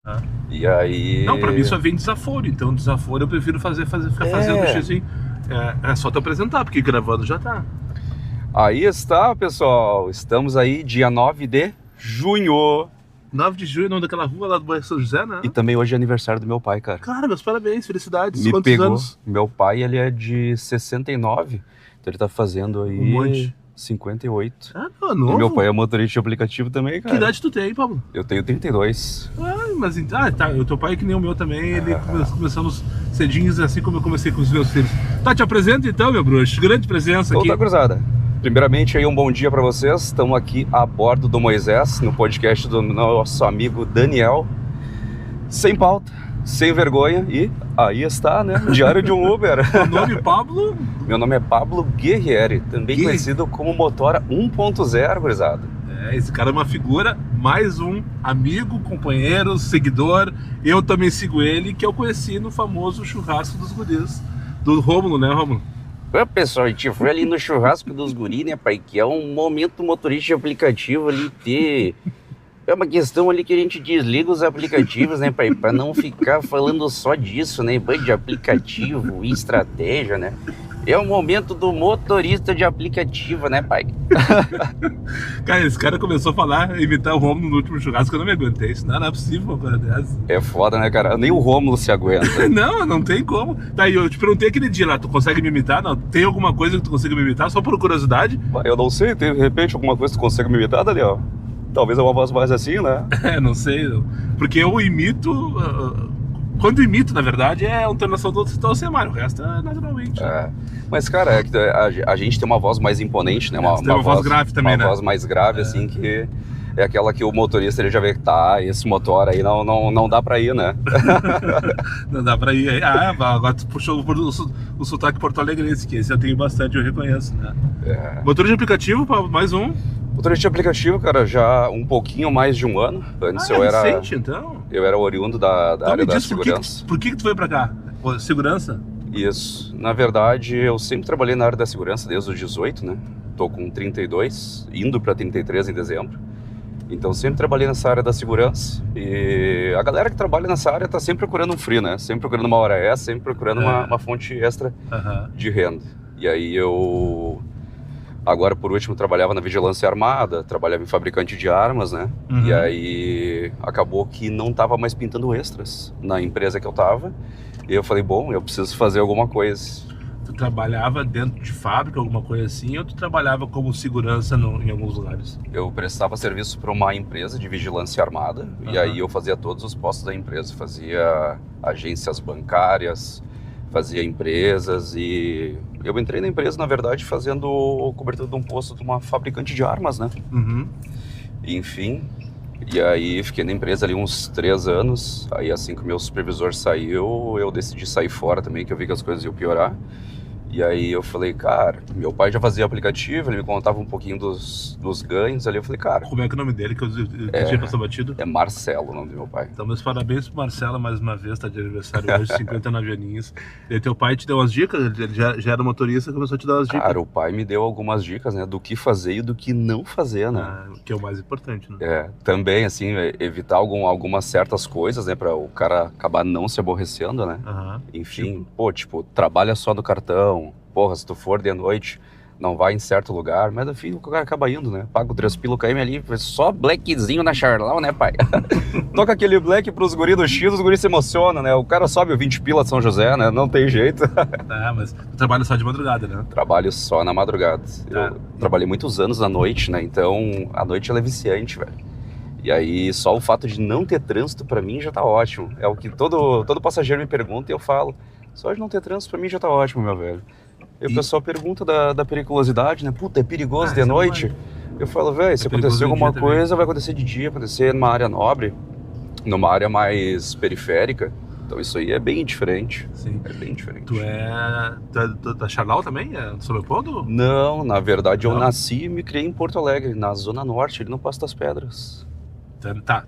Ah. E aí... Não, pra mim só vem desaforo, então desaforo eu prefiro ficar fazendo xizinho. É só te apresentar, porque gravando já tá. Aí está, pessoal, estamos aí dia 9 de junho. 9 de junho, nome daquela rua lá do bairro São José, né? E também hoje é aniversário do meu pai, cara. Cara, meus parabéns, felicidades. Me Quantos pegou. anos? Meu pai, ele é de 69, então ele tá fazendo aí... Um monte. 58. Ah, não, novo. E meu pai é motorista de aplicativo também, Que cara. idade tu tem, Pablo? Eu tenho 32. Mas tá, o teu pai é que nem o meu também, ele começamos cedinhos, assim como eu comecei com os meus filhos. Tá, te apresenta então, meu bruxo, grande presença aqui. Então tá, cruzada. Primeiramente aí um bom dia pra vocês. Estamos aqui a bordo do Moisés, no podcast do nosso amigo Daniel. Sem pauta, sem vergonha e aí está, né? Diário de um Uber. O nome Pablo? Meu nome é Pablo Guerrieri, também conhecido como Motora 1.0, gurizada. Esse cara é uma figura, mais um amigo, companheiro, seguidor. Eu também sigo ele, que eu conheci no famoso churrasco dos guris. Do Rômulo, né, Rômulo? Ô, pessoal, a gente foi ali no churrasco dos guris, né, pai? Que é um momento motorista de aplicativo ali ter... É uma questão ali que a gente desliga os aplicativos, né, pai? Pra não ficar falando só disso, né? De aplicativo e estratégia, né? É o momento do motorista de aplicativo, né, pai? Cara, esse cara começou a falar, imitar o Rômulo no último churrasco, eu não me aguentei. Isso não é possível uma coisa dessa. É foda, né, cara? Nem o Rômulo se aguenta. Não tem como. Tá, e eu te perguntei aquele dia lá, tu consegue me imitar? Não, tem alguma coisa que tu consiga me imitar? Só por curiosidade? Eu não sei, de repente alguma coisa que tu consegue me imitar, Daniel? Talvez uma voz mais assim, né? Não sei. Porque eu imito... Quando imito, na verdade, é uma entonação do Alcemar, o resto é naturalmente. Mas, cara, é que a gente tem uma voz mais imponente, né? Uma voz grave também, né? Uma voz mais grave, assim, que é aquela que o motorista ele já vê que tá, esse motor aí não dá pra ir, né? Não dá pra ir. Agora tu puxou o sotaque porto-alegrense, que esse eu tenho bastante, eu reconheço, né? Motor de aplicativo, mais um. Motorista de aplicativo, cara, já um pouquinho mais de um ano. Antes eu era... recente, então? Eu era oriundo da então área me da diz, segurança. Por que tu veio pra cá? Segurança? Isso. Na verdade, eu sempre trabalhei na área da segurança desde os 18, né? Tô com 32, indo pra 33 em dezembro. Então sempre trabalhei nessa área da segurança. E a galera que trabalha nessa área tá sempre procurando um free, né? Sempre procurando uma hora extra, sempre procurando uma fonte extra de renda. E aí eu... Agora, por último, trabalhava na vigilância armada, trabalhava em fabricante de armas, né? E aí acabou que não tava mais pintando extras na empresa que eu tava. E eu falei, bom, eu preciso fazer alguma coisa. Tu trabalhava dentro de fábrica, alguma coisa assim, ou tu trabalhava como segurança em alguns lugares? Eu prestava serviço para uma empresa de vigilância armada, e aí eu fazia todos os postos da empresa. Fazia agências bancárias, fazia empresas, e eu entrei na empresa, na verdade, fazendo cobertura de um posto de uma fabricante de armas, né? Enfim, e aí fiquei na empresa ali uns 3 anos, aí assim que o meu supervisor saiu, eu decidi sair fora também, que eu vi que as coisas iam piorar. E aí eu falei, cara, meu pai já fazia aplicativo, ele me contava um pouquinho dos ganhos ali, eu falei, cara... Como é que é o nome dele, que eu tinha passado batido? É Marcelo o nome do meu pai. Então, meus parabéns pro Marcelo mais uma vez, tá de aniversário hoje, 59 aninhos. E aí teu pai te deu umas dicas? Ele já era motorista, começou a te dar umas dicas? Cara, o pai me deu algumas dicas, né, do que fazer e do que não fazer, né? Que é o mais importante, né? Também, assim, evitar algumas certas coisas, né, para o cara acabar não se aborrecendo, né? Enfim, trabalha só no cartão. Porra, se tu for de noite, não vai em certo lugar, mas enfim, o cara acaba indo, né? Paga o 3 pila KM ali, só blackzinho na Charlau, né, pai? Toca aquele black pros guris do X, os guris se emocionam, né? O cara sobe o 20 pila de São José, né? Não tem jeito. Mas tu trabalha só de madrugada, né? Trabalho só na madrugada. Eu trabalhei muitos anos na noite, né? Então, a noite ela é viciante, velho. E aí, só o fato de não ter trânsito pra mim já tá ótimo. É o que todo passageiro me pergunta e eu falo. Só de não ter trânsito pra mim já tá ótimo, meu velho. E o pessoal pergunta da periculosidade, né? Puta, é perigoso de noite? Eu falo, velho, se acontecer alguma coisa, vai acontecer de dia, acontecer numa área nobre, numa área mais periférica. Então isso aí é bem diferente. Sim. É bem diferente. Tu é da Charlau também? É do São Leopoldo? Não, na verdade eu nasci e me criei em Porto Alegre, na Zona Norte, ali no Passo das Pedras. Tá,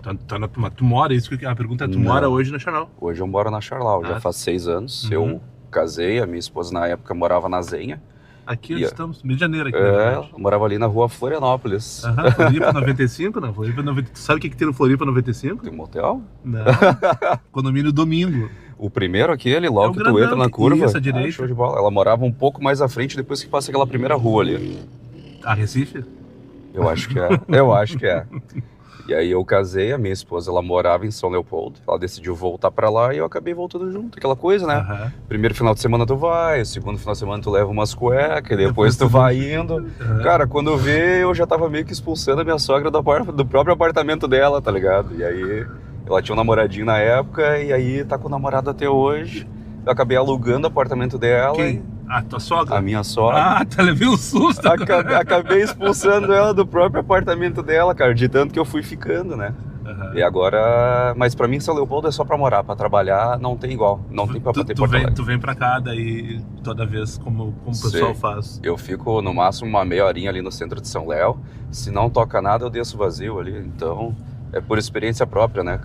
tu mora, isso que a pergunta é, tu mora hoje na Charlau? Hoje eu moro na Charlau, já faz 6 anos. Eu casei, a minha esposa na época morava na Zenha. Aqui onde estamos, Rio de Janeiro aqui. Eu morava ali na rua Florianópolis. Floripa 95, não. Floripa 95. Sabe o que tem no Floripa 95? Tem um motel? Não. Condomínio Domingo. O primeiro aquele, logo que tu entra na curva. Isso, à direita. Show de bola. Ela morava um pouco mais à frente depois que passa aquela primeira rua ali. A Recife? Eu acho que é. Eu acho que é. E aí eu casei, a minha esposa, ela morava em São Leopoldo. Ela decidiu voltar pra lá e eu acabei voltando junto. Aquela coisa, né? Primeiro final de semana tu vai, o segundo final de semana tu leva umas cuecas, e depois tu vai indo. Cara, quando eu vi, eu já tava meio que expulsando a minha sogra do próprio apartamento dela, tá ligado? E aí, ela tinha um namoradinho na época e aí tá com o namorado até hoje. Eu acabei alugando o apartamento dela. Quem? A tua sogra? A minha sogra. Levei um susto. Acabei expulsando ela do próprio apartamento dela, cara, de tanto que eu fui ficando, né? E agora... Mas pra mim, São Leopoldo é só pra morar, pra trabalhar não tem igual. Não tem pra bater Porto Alegre. Tu vem pra cá daí toda vez, como o pessoal faz? Eu fico no máximo uma meia horinha ali no centro de São Léo. Se não toca nada, eu desço vazio ali, então... É por experiência própria, né?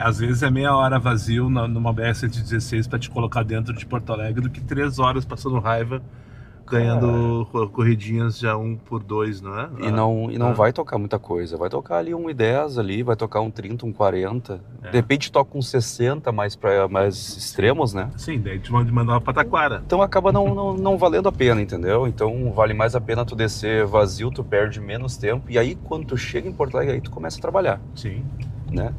Às vezes é meia hora vazio numa BR-116 pra te colocar dentro de Porto Alegre do que 3 horas passando raiva, ganhando corridinhas já 1 por 2, não é? E não vai tocar muita coisa. Vai tocar ali 1,10 ali, vai tocar 1,30, 1,40. De repente toca 60 mais extremos, né? Sim, daí te mandava pra Taquara. Então acaba não valendo a pena, entendeu? Então vale mais a pena tu descer vazio, tu perde menos tempo. E aí quando tu chega em Porto Alegre, aí tu começa a trabalhar. Sim. Né?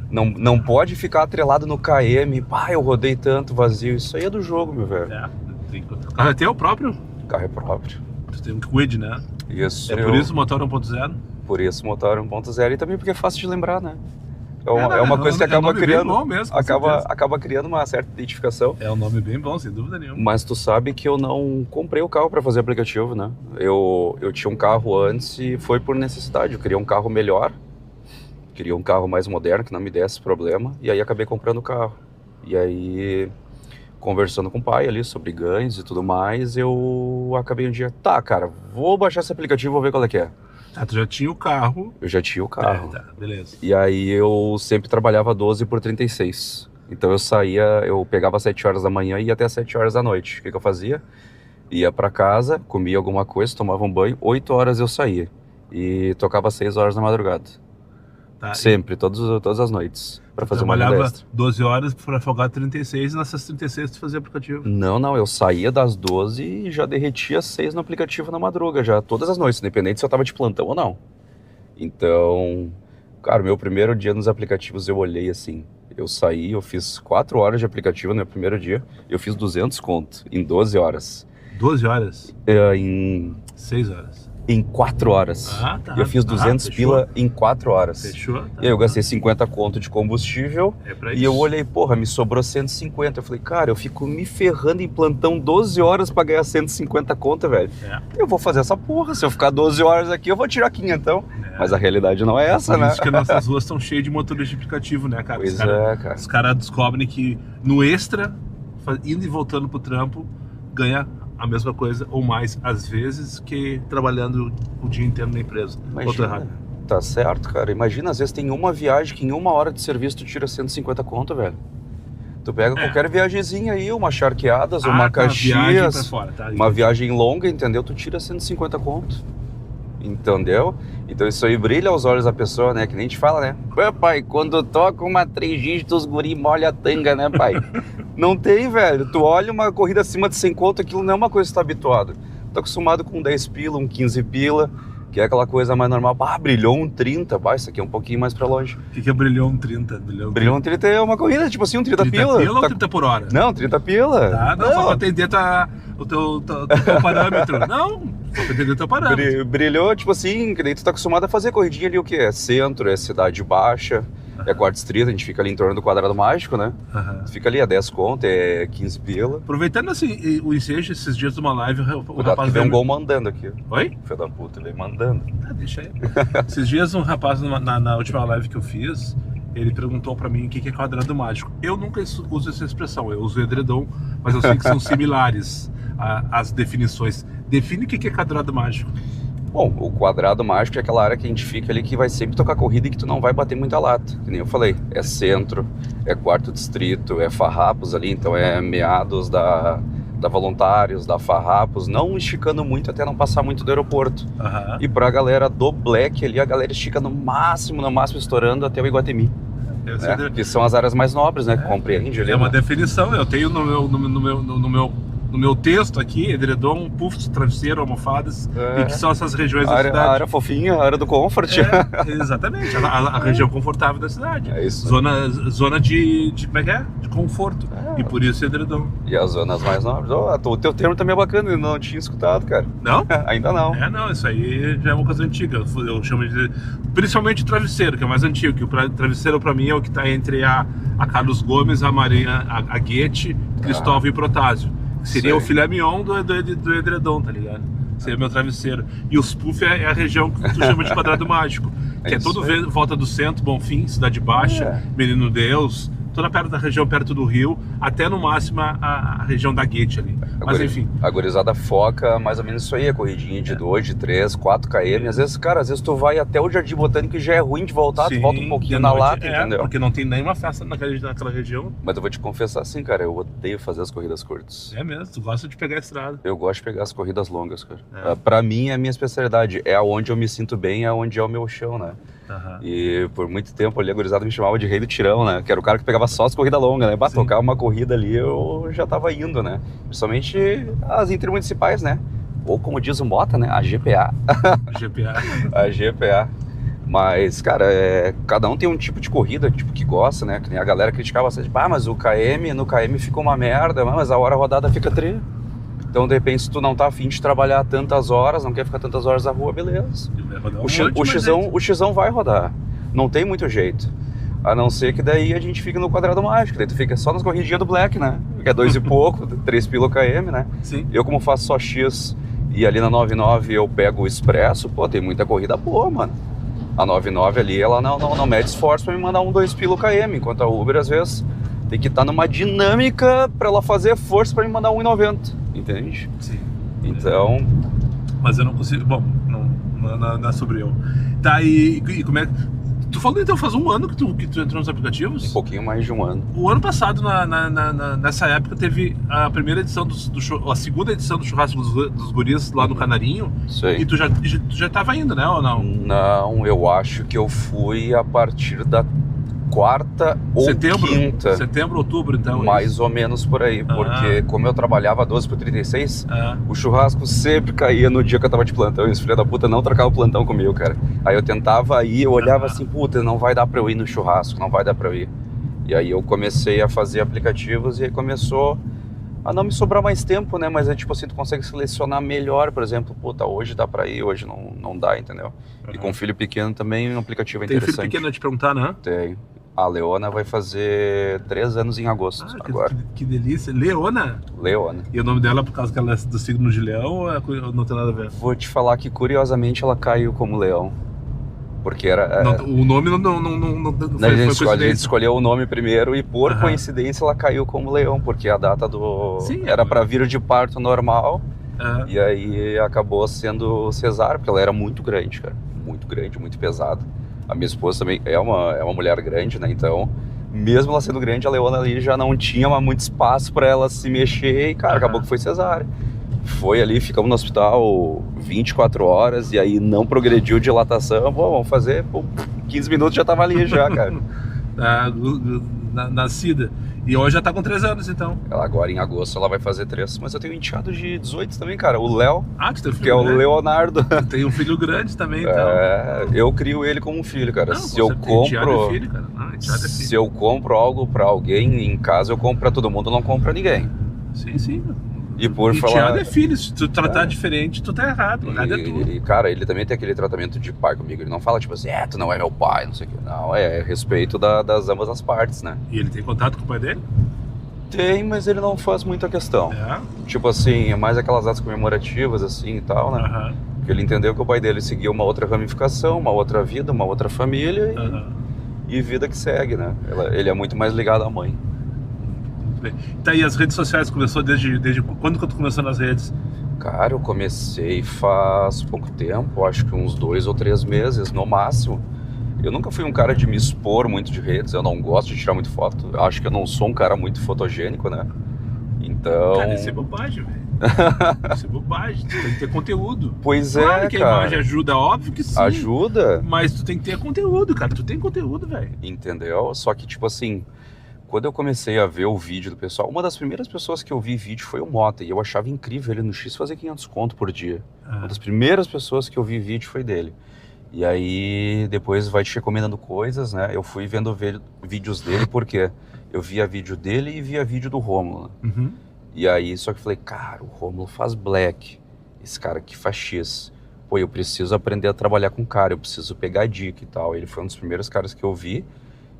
Não pode ficar atrelado no KM. Eu rodei tanto vazio. Isso aí é do jogo, meu velho. O carro é teu próprio? O carro é próprio. Tu tem um Kwid, né? Isso. Por isso o motor 1.0? Por isso o motor 1.0 e também porque é fácil de lembrar, né? É uma coisa que acaba criando. Bem bom mesmo, acaba criando uma certa identificação. É um nome bem bom, sem dúvida nenhuma. Mas tu sabe que eu não comprei o carro para fazer aplicativo, né? Eu tinha um carro antes e foi por necessidade. Eu queria um carro melhor, queria um carro mais moderno que não me desse problema. E aí acabei comprando o carro. E aí, conversando com o pai ali sobre ganhos e tudo mais, eu acabei um dia, cara, vou baixar esse aplicativo e vou ver qual é que é. Tu já tinha o carro? Eu já tinha o carro. Beleza. E aí eu sempre trabalhava 12 por 36. Então eu pegava 7 horas da manhã e ia até 7 horas da noite. O que eu fazia? Ia pra casa, comia alguma coisa, tomava um banho, 8 horas eu saía. E tocava 6 horas da madrugada. Sempre, todas as noites, para fazer uma renda extra. 12 horas para folgar 36 e nessas 36 tu fazia aplicativo? Não, eu saía das 12 e já derretia 6 no aplicativo na madruga, já todas as noites, independente se eu tava de plantão ou não. Então, cara, meu primeiro dia nos aplicativos eu olhei assim, eu saí, eu fiz 4 horas de aplicativo no meu primeiro dia, eu fiz 200 conto em 12 horas. 12 horas? Em 6 horas. Em 4 horas. Eu fiz 200 pila em 4 horas. Fechou? E aí eu gastei 50 conto de combustível. E eu olhei, me sobrou 150. Eu falei, cara, eu fico me ferrando em plantão 12 horas pra ganhar 150 conto, velho. Eu vou fazer essa porra. Se eu ficar 12 horas aqui, eu vou tirar 500. Mas a realidade não é essa, né? Por isso que nossas ruas estão cheias de motoristas de aplicativo, né, cara? Pois cara. Os caras descobrem que no extra, indo e voltando pro trampo, ganha a mesma coisa ou mais, às vezes, que trabalhando o dia inteiro na empresa. Imagina, tá certo, cara. Imagina, às vezes tem uma viagem que em 1 hora de serviço tu tira 150 conto, velho. Tu pega qualquer viagemzinha aí, uma Charqueadas, uma Caxias, uma viagem longa, entendeu? Tu tira 150 conto. Entendeu? Então isso aí brilha aos olhos da pessoa, né? Que nem te fala, né? Pô, pai, quando toca uma 3 dígitos, os guri molha a tanga, né, pai? Não tem, velho. Tu olha uma corrida acima de 100 conto, aquilo não é uma coisa que tu tá habituado. Tô acostumado com 10 pila, 15 pila, que é aquela coisa mais normal. Brilhou um 30, isso aqui é um pouquinho mais pra longe. O que é brilhou um 30? Brilhou um 30 é uma corrida, tipo assim, um 30 pila. 30 pila ou 30 por hora? Não, 30 pila. Não, só pra atender o teu parâmetro. Não, só pra entender o teu parâmetro. Brilhou, tipo assim, que daí tu tá acostumado a fazer corridinha ali, o que é? Centro, é cidade baixa, é quarto distrito, a gente fica ali em torno do quadrado mágico, né? Fica ali a 10 conto, é 15 pila. Aproveitando assim, o ensejo, esses dias de uma live, o rapaz que vem um gol mandando aqui. Oi? Filho da puta, ele vem mandando. Deixa aí. Esses dias um rapaz, na última live que eu fiz, ele perguntou pra mim o que é quadrado mágico. Eu nunca uso essa expressão, eu uso edredom, mas eu sei que são similares as definições. Define o que é quadrado mágico. Bom, o quadrado mágico é aquela área que a gente fica ali que vai sempre tocar corrida e que tu não vai bater muita lata. Que nem eu falei, é centro, é quarto distrito, é farrapos ali, então é meados da da Voluntários, da Farrapos, não esticando muito até não passar muito do aeroporto. Aham. E pra galera do Black ali, a galera estica no máximo estourando até o Iguatemi, Deve ser né? Que são as áreas mais nobres, né? Que compreende ali. É uma né? definição, eu tenho no meu texto aqui, edredom, puffs, travesseiro, almofadas, e que são essas regiões da A cidade. área fofinha, a área do comfort. Exatamente, a região confortável da cidade. É isso. Zona de como é que é? De conforto. E por isso edredom. E as zonas mais nobres. O teu termo também é bacana, eu não tinha escutado, cara. Não? Ainda não. Não, isso aí já é uma coisa antiga. Eu chamo de. Principalmente o travesseiro, que é mais antigo. Que o travesseiro pra mim é o que tá entre a Carlos Gomes, a Marinha, a Goethe, Cristóvão e Protásio. Seria Sei. o filé mignon do edredom, tá ligado? Seria meu travesseiro. E os puff é a região que tu chama de quadrado mágico. Que é isso todo aí. volta do centro, Bonfim, Cidade Baixa, Menino Deus, toda perto da região perto do Rio, até no máximo a região da Goethe ali. Mas enfim. A gurizada foca mais ou menos isso aí, a corridinha de 2, de 3, 4 km. Às vezes tu vai até o Jardim Botânico e já é ruim de voltar, tu volta um pouquinho de na noite, lata, entendeu? Porque não tem nenhuma festa naquela região. Mas eu vou te confessar assim, cara, eu odeio fazer as corridas curtas. É mesmo, tu gosta de pegar a estrada. Eu gosto de pegar as corridas longas, cara. Pra mim, é a minha especialidade. É onde eu me sinto bem, é onde é o meu chão, né? E por muito tempo ali a gurizada me chamava de rei do tirão, né? Que era o cara que pegava só as corridas longas, né? Pra tocar uma corrida ali eu já tava indo, né? Principalmente as intermunicipais, né? Ou como diz o Mota, né? A GPA. A GPA. Mas, cara, cada um tem um tipo de corrida, tipo, que gosta, né? Que nem a galera criticava bastante. Mas no KM fica uma merda, mas a hora rodada fica tri. Então, de repente, se tu não tá afim de trabalhar tantas horas, não quer ficar tantas horas na rua, beleza. O Xão vai rodar. Não tem muito jeito. A não ser que daí a gente fica no quadrado mágico. Daí tu fica só nas corridinhas do Black, né? Que é 2 e pouco, 3 pila km, né? Sim. Eu, como faço só X e ali na 99 eu pego o Expresso, pô, tem muita corrida boa, mano. A 99 ali, ela não mede esforço pra me mandar 2 pila km. Enquanto a Uber, às vezes, tem que estar numa dinâmica pra ela fazer força pra me mandar 1,90. Entende? Sim. Então... Mas eu não consigo... Bom, não é sobre eu. Tá, e como é que... Tu falou então faz um ano que tu entrou nos aplicativos? Um pouquinho mais de um ano. O ano passado, nessa época, teve a primeira edição a segunda edição do Churrasco dos Guris lá no Canarinho. Sei. E tu já tava indo, né? Ou não? Não, eu acho que eu fui a partir da quarta ou quinta. Setembro, outubro, então. Mais ou menos por aí, porque como eu trabalhava 12 por 36, o churrasco sempre caía no dia que eu tava de plantão, e os filhos da puta não trocavam o plantão comigo, cara. Aí eu tentava ir, eu olhava assim, puta, não vai dar pra eu ir no churrasco, não vai dar pra eu ir. E aí eu comecei a fazer aplicativos e aí começou a não me sobrar mais tempo, né? Mas é tipo assim, tu consegue selecionar melhor, por exemplo, puta, hoje dá pra ir, hoje não dá, entendeu? E com filho pequeno também, um aplicativo interessante. Tem filho pequeno a te perguntar, né? Tem. A Leona vai fazer 3 anos em agosto, agora. Que delícia. Leona? Leona. E o nome dela por causa que ela é do signo de leão ou não tem nada a ver? Vou te falar que, curiosamente, ela caiu como leão. Porque era... o nome não a gente escolheu o nome primeiro e, por coincidência, ela caiu como leão. Porque a data do... Sim, era pra vir de parto normal. E aí acabou sendo cesárea, porque ela era muito grande, cara. Muito grande, muito pesada. A minha esposa também é uma mulher grande, né? Então, mesmo ela sendo grande, a Leona ali já não tinha muito espaço para ela se mexer e, cara, acabou que foi cesárea. Foi ali, ficamos no hospital 24 horas e aí não progrediu dilatação. Pô, vamos fazer, 15 minutos já tava ali já, cara. Nascida. E hoje já tá com 3 anos, então. Ela agora em agosto ela vai fazer 3. Mas eu tenho um enteado de 18 também, cara. O Léo, que teu filho que é o Leonardo. Tem um filho grande também, então. Eu crio ele como um filho, cara. Não, se eu compro... filho, cara. Se eu compro algo pra alguém em casa, eu compro pra todo mundo, eu não compro pra ninguém. Sim. E por falar... Enteado é filho, se tu tratar diferente, tu tá errado. Errado é tudo. E, cara, ele também tem aquele tratamento de pai comigo. Ele não fala tipo assim, tu não é meu pai, não sei o que. Não, é respeito das ambas as partes, né? E ele tem contato com o pai dele? Tem, mas ele não faz muita questão. Tipo assim, é mais aquelas datas comemorativas assim e tal, né? Porque ele entendeu que o pai dele seguia uma outra ramificação, uma outra vida, uma outra família e vida que segue, né? Ele é muito mais ligado à mãe. Tá, e as redes sociais começou desde quando que tu começou nas redes? Cara, eu comecei faz pouco tempo, acho que uns 2 ou 3 meses, no máximo. Eu nunca fui um cara de me expor muito de redes, eu não gosto de tirar muito foto. Eu acho que eu não sou um cara muito fotogênico, né? Então... Cara, isso é bobagem, velho. Isso é bobagem, tu tem que ter conteúdo. Pois Claro é, que cara. a imagem ajuda, óbvio que sim. Ajuda, Mas tu tem que ter conteúdo, cara. Tu tem conteúdo, velho. entendeu? Só que, tipo assim, quando eu comecei a ver o vídeo do pessoal, uma das primeiras pessoas que eu vi vídeo foi o Mota, e eu achava incrível ele no X fazer 500 conto por dia. Uma das primeiras pessoas que eu vi vídeo foi dele. E aí, depois vai te recomendando coisas, né? Eu fui vendo vídeos dele, porque eu via vídeo dele e via vídeo do Rômulo. Uhum. E aí, só que falei, cara, o Rômulo faz black, esse cara aqui faz X. Pô, eu preciso aprender a trabalhar com o cara, eu preciso pegar dica e tal. Ele foi um dos primeiros caras que eu vi.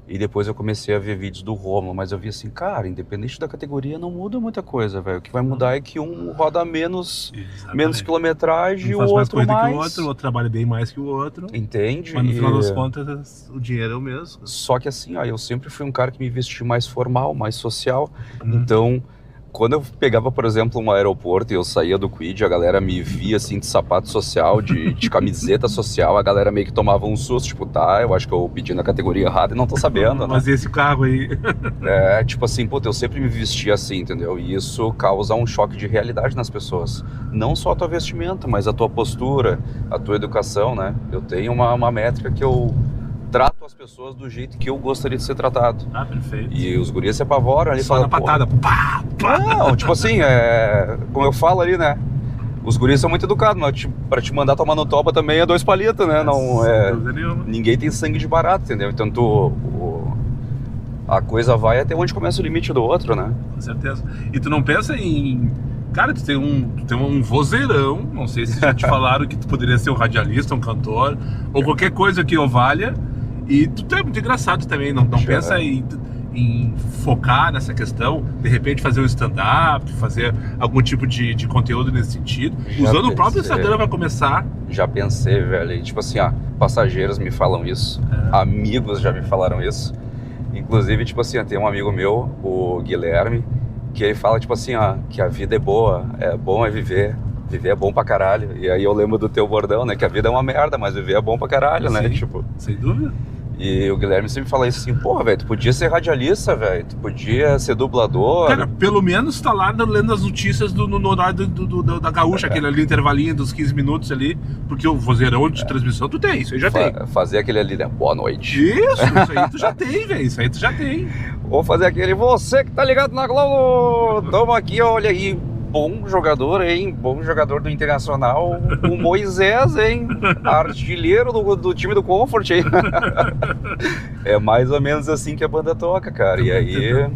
E depois eu comecei a ver vídeos do Rômulo, mas eu vi assim, cara, independente da categoria, não muda muita coisa, velho. O que vai mudar é que um roda menos Exatamente. quilometragem e Um o faz mais outro coisa mais. que o outro trabalha bem mais que o outro. Entende? Mas no final das E- contas, o dinheiro é o mesmo. Só que assim, ó, eu sempre fui um cara que me vesti mais formal, mais social. Uhum. Então, quando eu pegava, por exemplo, um aeroporto e eu saía do Quid, a galera me via assim de sapato social, de camiseta social, a galera meio que tomava um susto, tipo, tá, eu acho que eu pedi na categoria errada e não tô sabendo, né? Mas esse carro aí. É, tipo assim, puta, eu sempre me vestia assim, entendeu? E isso causa um choque de realidade nas pessoas. Não só a tua vestimenta, mas a tua postura, a tua educação, né? Eu tenho uma métrica que eu trato as pessoas do jeito que eu gostaria de ser tratado. Ah, perfeito. E os guris se apavoram ali e Só falam, na patada. Pá, pá. não, tipo assim, como eu falo ali, né? Os guris são muito educados, mas pra te mandar tomar no toba também é 2 palitos, né? Não, Sem dúvida nenhuma. ninguém tem sangue de barato, entendeu? Então a coisa vai até onde começa o limite do outro, né? Com certeza. E tu não pensa em... Cara, tu tem um vozeirão. Não sei se já te falaram que tu poderia ser um radialista, um cantor, ou qualquer coisa que eu valha. E tu é muito engraçado também. Não Já. pensa em focar nessa questão, de repente fazer um stand-up, fazer algum tipo de conteúdo nesse sentido. Já Usando o próprio pensei. Instagram vai começar. Já pensei, velho. E, tipo assim, ó, passageiros me falam isso, amigos já me falaram isso. Inclusive, tipo assim, ó, tem um amigo meu, o Guilherme, que ele fala, tipo assim, ó, que a vida é boa, é bom é viver. Viver é bom pra caralho. E aí eu lembro do teu bordão, né? Que a vida é uma merda, mas viver é bom pra caralho, né? Sim. Tipo... Sem dúvida. E o Guilherme sempre fala isso assim, porra, velho, tu podia ser radialista, velho, tu podia ser dublador. Cara, pelo menos tá lá lendo as notícias no horário da Gaúcha, aquele ali, intervalinho dos 15 minutos ali, porque o vozeirão de transmissão tu tem, isso aí já tem. Fazer aquele ali, né? Boa noite. Isso aí tu já tem, velho, isso aí tu já tem. Ou fazer aquele, você que tá ligado na Globo, tamo aqui, olha aí, bom jogador, hein? Bom jogador do Internacional, o Moisés, hein? Artilheiro do time do Comfort, hein? É mais ou menos assim que a banda toca, cara. E aí,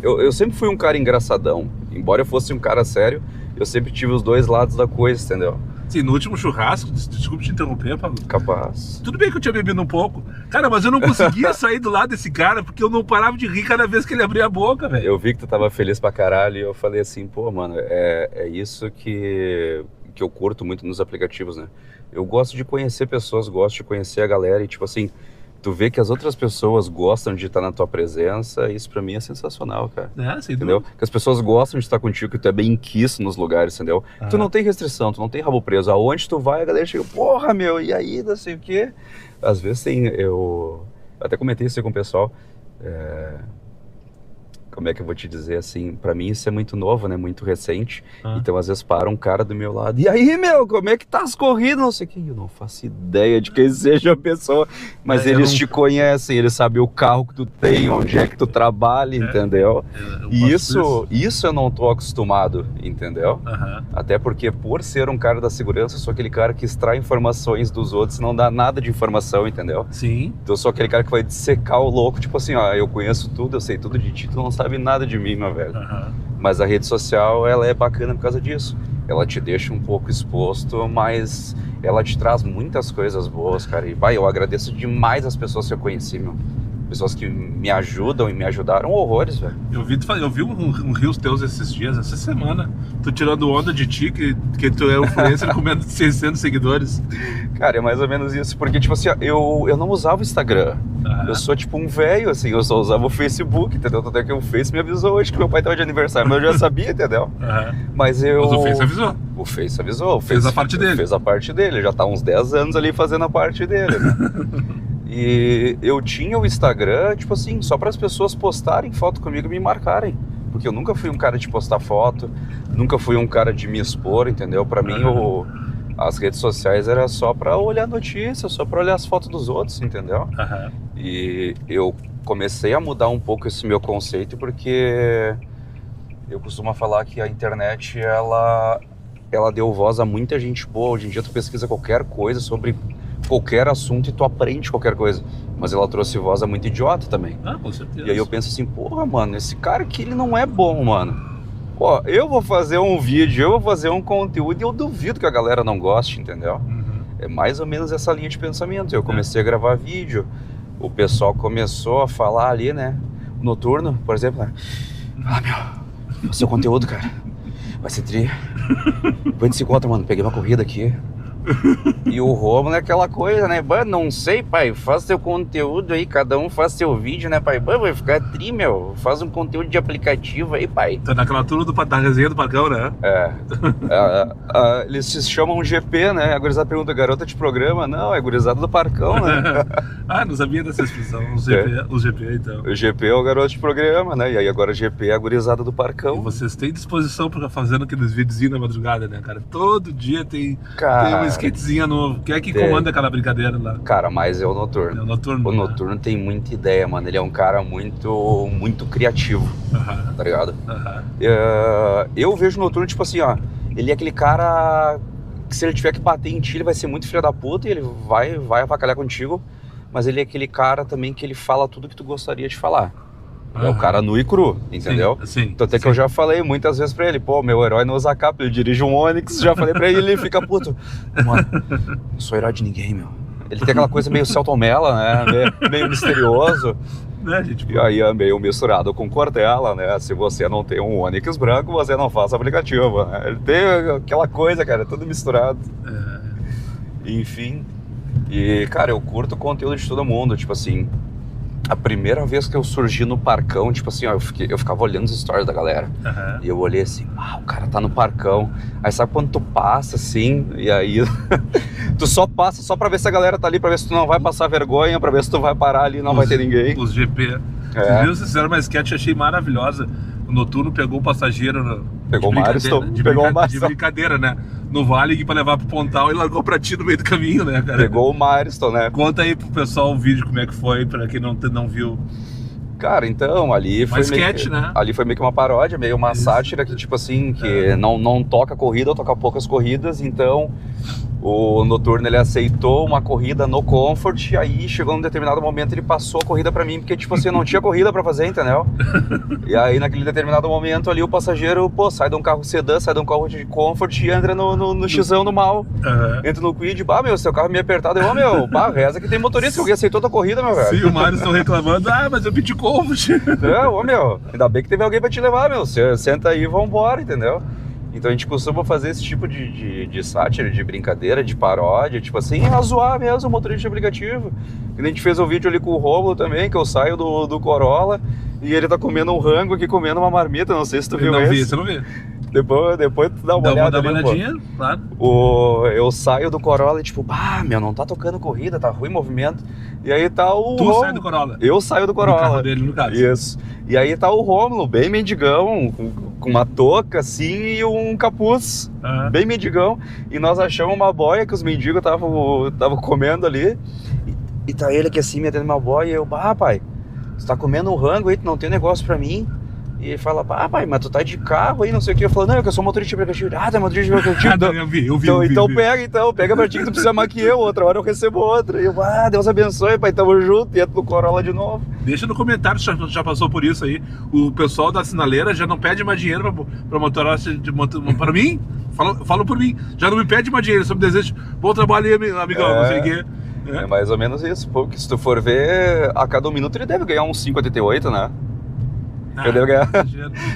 eu sempre fui um cara engraçadão. Embora eu fosse um cara sério, eu sempre tive os dois lados da coisa, entendeu? Sim, no último churrasco, desculpa te interromper, Pablo. Capaz. Tudo bem que eu tinha bebido um pouco. Cara, mas eu não conseguia sair do lado desse cara, porque eu não parava de rir cada vez que ele abria a boca, velho. Eu vi que tu tava feliz pra caralho e eu falei assim, pô, mano, é isso que eu curto muito nos aplicativos, né? Eu gosto de conhecer pessoas, gosto de conhecer a galera e, tipo assim, tu vê que as outras pessoas gostam de estar na tua presença, isso pra mim é sensacional, cara. Sem Entendeu? dúvida. Que as pessoas gostam de estar contigo, que tu é bem quisto nos lugares, entendeu? Tu não tem restrição, tu não tem rabo preso. Aonde tu vai, a galera chega, porra, meu, e aí, não sei o quê. Às vezes tem, eu até comentei isso aí com o pessoal, como é que eu vou te dizer, assim, pra mim isso é muito novo, né, muito recente, então às vezes para um cara do meu lado, e aí, meu, como é que tá as corridas, não sei o que, eu não faço ideia de quem seja a pessoa, mas eles te conhecem, eles sabem o carro que tu tem, onde é que tu trabalha, entendeu? E isso eu não tô acostumado, entendeu? Até porque por ser um cara da segurança, eu sou aquele cara que extrai informações dos outros e não dá nada de informação, entendeu? Sim. Então eu sou aquele cara que vai dissecar o louco, tipo assim, ó, eu conheço tudo, eu sei tudo de ti, tu não sabe nada de mim, meu velho. Mas a rede social, ela é bacana por causa disso. Ela te deixa um pouco exposto, mas ela te traz muitas coisas boas, cara. E vai, eu agradeço demais as pessoas que eu conheci, meu. Pessoas que me ajudam e me ajudaram horrores, velho. Eu vi um Reels teus esses dias, essa semana. Tu tirando onda de ti, que tu é influencer com menos de 600 seguidores. Cara, é mais ou menos isso. Porque, tipo assim, ó, eu não usava o Instagram. Eu sou tipo um velho, assim, eu só usava o Facebook, entendeu? Até que o Face me avisou hoje que meu pai tava de aniversário, mas eu já sabia, entendeu? Mas o Face avisou. O Face avisou. Fez a parte dele. Fez a parte dele, já tá uns 10 anos ali fazendo a parte dele, né? E eu tinha o Instagram, tipo assim, só para as pessoas postarem foto comigo e me marcarem. Porque eu nunca fui um cara de postar foto, nunca fui um cara de me expor, entendeu? Pra mim, as redes sociais era só pra olhar notícia, só pra olhar as fotos dos outros, entendeu? E eu comecei a mudar um pouco esse meu conceito porque eu costumo falar que a internet, ela deu voz a muita gente boa. Hoje em dia tu pesquisa qualquer coisa sobre qualquer assunto e tu aprende qualquer coisa. Mas ela trouxe voz a muito idiota também. Com certeza. E aí eu penso assim, porra, mano, esse cara aqui, ele não é bom, mano. Ó, eu vou fazer um vídeo, eu vou fazer um conteúdo e eu duvido que a galera não goste, entendeu? É mais ou menos essa linha de pensamento. Eu comecei a gravar vídeo, o pessoal começou a falar ali, né? O Noturno, por exemplo, né? Meu, o seu conteúdo, cara, vai ser tri. Depois a gente se encontra, mano, peguei uma corrida aqui. E o Romulo é aquela coisa, né? Não sei, pai, faz seu conteúdo aí, cada um faz seu vídeo, né, pai? Vai ficar tri, meu. Faz um conteúdo de aplicativo aí, pai. Tá naquela turma da resenha do Parcão, né? Eles se chamam GP, né? A gurizada pergunta, garota de programa? Não, é gurizada do Parcão, né? Não sabia dessa expressão, os GP, então. O GP é o garoto de programa, né? E aí agora o GP é a gurizada do Parcão. E vocês têm disposição pra fazendo aqueles videozinhos na madrugada, né, cara? Todo dia tem um skatezinho novo. Quem é que comanda aquela brincadeira lá? Cara, mas é o Noturno. É o Noturno. O Noturno tem muita ideia, mano. Ele é um cara muito criativo, tá ligado? Eu vejo o Noturno, tipo assim, ó. Ele é aquele cara que se ele tiver que bater em ti, ele vai ser muito filho da puta e ele vai avacalhar contigo. Mas ele é aquele cara também que ele fala tudo que tu gostaria de falar. É o cara nu e cru, entendeu? Sim. Então até que eu já falei muitas vezes pra ele, pô, meu herói não usa capa, ele dirige um Onix, já falei pra ele, ele fica puto. Mano, não sou herói de ninguém, meu. Ele tem aquela coisa meio Celton Mello, né? Meio misterioso. Né, gente? E aí é meio misturado com Cortella, né? Se você não tem um Onix branco, você não faz aplicativo, né? Ele tem aquela coisa, cara, tudo misturado. Enfim. E, cara, eu curto o conteúdo de todo mundo, tipo assim. A primeira vez que eu surgi no Parcão, tipo assim, ó, eu ficava olhando os stories da galera. E eu olhei assim, o cara tá no Parcão. Aí sabe quando tu passa assim, e aí tu só passa só pra ver se a galera tá ali, pra ver se tu não vai passar vergonha, pra ver se tu vai parar ali e não vai ter ninguém. Os GP. Vocês fizeram uma sketch, achei maravilhosa. O Noturno pegou o passageiro. Pegou o Mariston. De brincadeira, né? No Vale pra levar pro Pontal e largou pra ti no meio do caminho, né, cara? Pegou o Mariston, né? Conta aí pro pessoal o vídeo, como é que foi, pra quem não viu. Cara, então, ali foi sketch, né? Ali foi meio que uma paródia, meio uma sátira que, tipo assim, que não toca corrida, ou toca poucas corridas, então o Noturno, ele aceitou uma corrida no Comfort, e aí chegou num determinado momento, ele passou a corrida pra mim, porque, tipo assim, eu não tinha corrida pra fazer, entendeu? E aí, naquele determinado momento ali, o passageiro, pô, sai de um carro sedã, sai de um carro de Comfort e entra no xão do mal. Entra no Quid, meu, seu carro é meio apertado. Eu, reza que tem motorista, que alguém aceitou tua corrida, meu velho. Sim, o Mário estão reclamando, mas eu pedi Comfort. Não, ainda bem que teve alguém pra te levar, meu, senta aí e vambora, entendeu? Então a gente costuma fazer esse tipo de sátira, de brincadeira, de paródia, tipo assim, a zoar mesmo o motorista de aplicativo. E a gente fez um vídeo ali com o Romulo também, que eu saio do Corolla e ele tá comendo um rango aqui, comendo uma marmita, não sei se tu viu esse. Eu não vi. Depois tu dá uma olhada. Dá uma olhadinha, claro. Eu saio do Corolla e tipo, meu, não tá tocando corrida, tá ruim movimento. E aí tá o Tu sai do Corolla? Eu saio do Corolla. No carro dele, no caso. Isso. E aí tá o Rômulo, bem mendigão, com uma touca assim e um capuz, bem mendigão. E nós achamos uma boia que os mendigos estavam comendo ali. E tá ele aqui assim, me atendendo uma boia. E eu, pai, você tá comendo um rango aí, tu não tem negócio pra mim? E ele fala, pai, mas tu tá de carro aí, não sei o que. Eu falo, não, eu sou motorista de aplicativo. Tá motorista de aplicativo. Eu vi. Pega pra ti que tu precisa mais que eu. Outra hora eu recebo outra. E eu, Deus abençoe, pai, tamo junto. E entra no Corolla de novo. Deixa no comentário se já passou por isso aí. O pessoal da sinaleira já não pede mais dinheiro pra motorista para mim. Fala por mim. Já não me pede mais dinheiro, só me desejo bom trabalho aí, amigão, não sei o quê. É mais ou menos isso. Porque se tu for ver, a cada um minuto ele deve ganhar uns 5,88, né?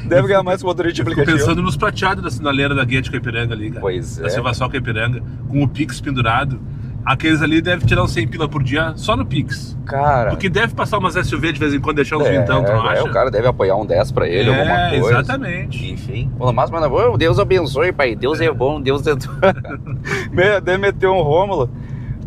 Deve ganhar mais que o motorista de aplicativo. Pensando nos prateados da sinaleira da Guia de Caipiranga ali, cara. Pois é. Da Silvassol Caipiranga, com o Pix pendurado. Aqueles ali devem tirar uns 100 pila por dia só no Pix. Cara. Porque deve passar umas SUV de vez em quando, deixar uns vintão, tu não acha? O cara deve apoiar um 10 pra ele, alguma coisa. Exatamente. Enfim. Mas Deus abençoe, pai. Deus é bom, Deus é... Deve meter um Rômulo.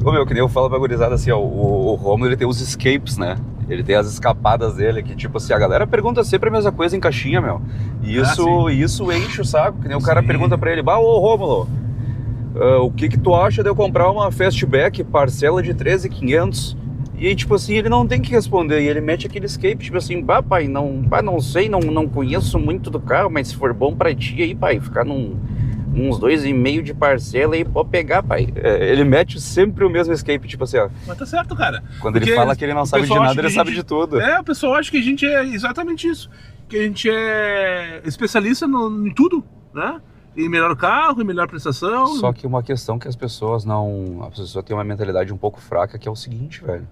Meu, que nem eu falo pra gurizada assim, ó, o Rômulo, ele tem os escapes, né? Ele tem as escapadas dele, que tipo assim, a galera pergunta sempre a mesma coisa em caixinha, meu. E isso enche o saco, que nem o cara pergunta pra ele, ô Rômulo, o que tu acha de eu comprar uma Fastback, parcela de 13.500? E aí, tipo assim, ele não tem que responder, e ele mete aquele escape, tipo assim, pai, não sei, não conheço muito do carro, mas se for bom pra ti aí, pai, ficar uns 2,5 de parcela aí, pode pegar, pai. Ele mete sempre o mesmo escape, tipo assim, ó. Mas tá certo, cara. Quando ele fala que ele não sabe de nada, ele sabe de tudo. O pessoal acha que a gente é exatamente isso. Que a gente é especialista em tudo, né? Em melhor carro, em melhor prestação. Só que uma questão que as pessoas não... A pessoa tem uma mentalidade um pouco fraca, que é o seguinte, velho.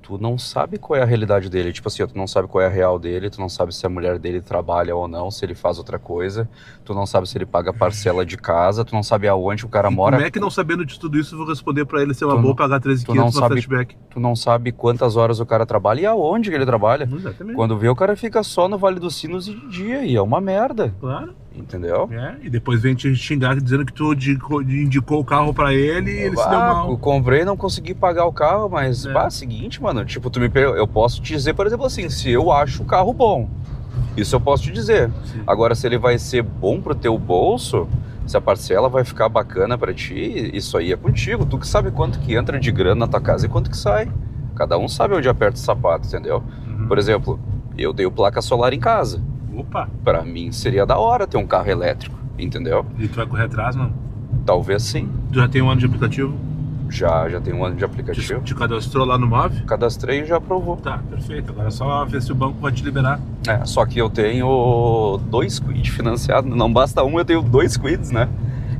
Tu não sabe qual é a realidade dele. Tipo assim, tu não sabe qual é a real dele, tu não sabe se a mulher dele trabalha ou não, se ele faz outra coisa, tu não sabe se ele paga parcela de casa, tu não sabe aonde o cara mora. Como é que não sabendo de tudo isso eu vou responder pra ele se é uma boa pagar 13.500 no Fastback? Tu não sabe quantas horas o cara trabalha e aonde que ele trabalha. Exatamente. Quando vê, o cara fica só no Vale dos Sinos e de dia, e é uma merda. Claro. Entendeu? E depois vem te xingar dizendo que tu indicou o carro pra ele e ele se deu mal. Eu comprei e não consegui pagar o carro, mas seguinte, mano, tipo, eu posso te dizer, por exemplo, assim, se eu acho o carro bom, isso eu posso te dizer. Sim. Agora, se ele vai ser bom pro teu bolso, se a parcela vai ficar bacana pra ti, isso aí é contigo. Tu que sabe quanto que entra de grana na tua casa e quanto que sai. Cada um sabe onde aperta o sapato, entendeu? Por exemplo, eu tenho placa solar em casa. Opa! Pra mim seria da hora ter um carro elétrico, entendeu? E tu vai correr atrás, não? Talvez sim. Tu já tem um ano de aplicativo? Já tem um ano de aplicativo. Te cadastrou lá no MOV? Cadastrei e já aprovou. Tá, perfeito. Agora é só ver se o banco vai te liberar. Só que eu tenho 2 Kwid financiados. Não basta um, eu tenho 2 Kwids, né?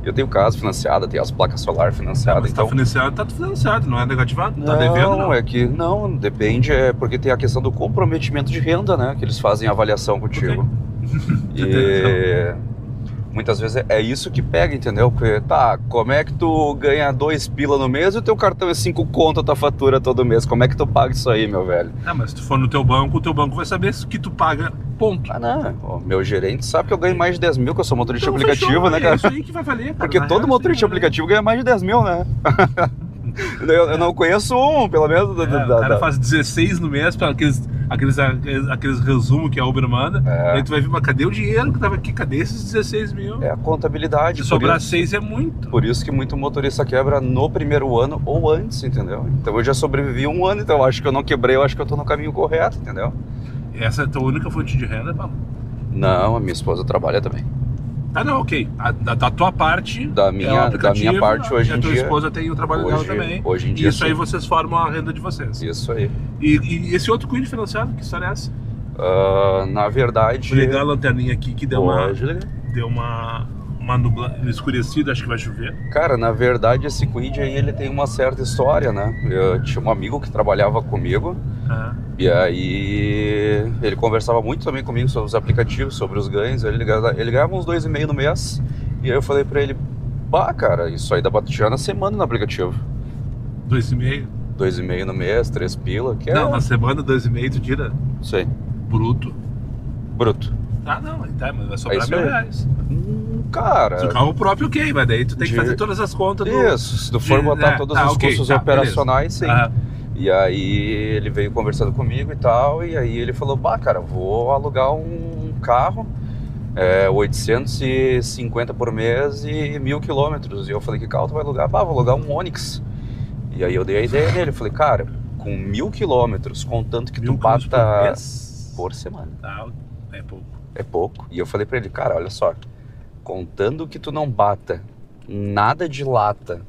Eu tenho casa financiada, tenho as placas solar financiadas. Mas então... tá financiado, não é negativado? Não, tá devendo, não? É que não, depende, porque tem a questão do comprometimento de renda, né? Que eles fazem a avaliação contigo. E muitas vezes é isso que pega, entendeu? Porque, como é que tu ganha 2 pila no mês e o teu cartão é 5 conto a tua fatura todo mês? Como é que tu paga isso aí, meu velho? Mas se tu for no teu banco, o teu banco vai saber que tu paga, ponto. Não, meu gerente sabe que eu ganho mais de 10 mil, que eu sou motorista de aplicativo, fechou, né, cara? É isso aí que vai valer, cara. Porque todo motorista de aplicativo ganha mais de 10 mil, né? Eu não conheço um, pelo menos. O cara faz 16 no mês para aqueles resumos que a Uber manda. Aí tu vai ver, mas cadê o dinheiro que tava aqui? Cadê esses 16 mil? É a contabilidade. Se sobrar 6 é muito. Por isso que muito motorista quebra no primeiro ano ou antes, entendeu? Então eu já sobrevivi um ano, então eu acho que eu não quebrei, eu acho que eu tô no caminho correto, entendeu? Essa é a tua única fonte de renda, Paulo? Não, a minha esposa trabalha também. Não, ok. Da tua parte, da minha parte hoje em dia. A tua esposa tem o trabalho dela também. Hoje em dia. Isso aí vocês formam a renda de vocês. Isso aí. E esse outro Kwid financiado, que história é essa? Na verdade. Vou ligar a lanterninha aqui que deu uma nubla escurecida, acho que vai chover. Cara, na verdade esse Kwid aí ele tem uma certa história, né? Eu tinha um amigo que trabalhava comigo. E aí ele conversava muito também comigo sobre os aplicativos, sobre os ganhos. Ele ganhava uns 2,5 no mês. E aí eu falei pra ele, cara, isso aí dá pra tirar na semana no aplicativo. 2,5? 2,5 no mês, 3 pila. Não, na semana 2,5 tu tira? Sei. Bruto. Não, mas vai sobrar R$1.000. Cara... Se o carro próprio, ok, mas daí tu tem que fazer todas as contas Isso, se tu for botar todos os custos operacionais, beleza. Sim. E aí ele veio conversando comigo e tal, e aí ele falou, cara, vou alugar um carro, 850 por mês e 1.000 quilômetros. E eu falei, que carro tu vai alugar? Vou alugar um Onix. E aí eu dei a ideia dele, eu falei, cara, com 1.000 quilômetros, contanto que tu bata por semana. É pouco. É pouco. E eu falei pra ele, cara, olha só, contando que tu não bata nada de lata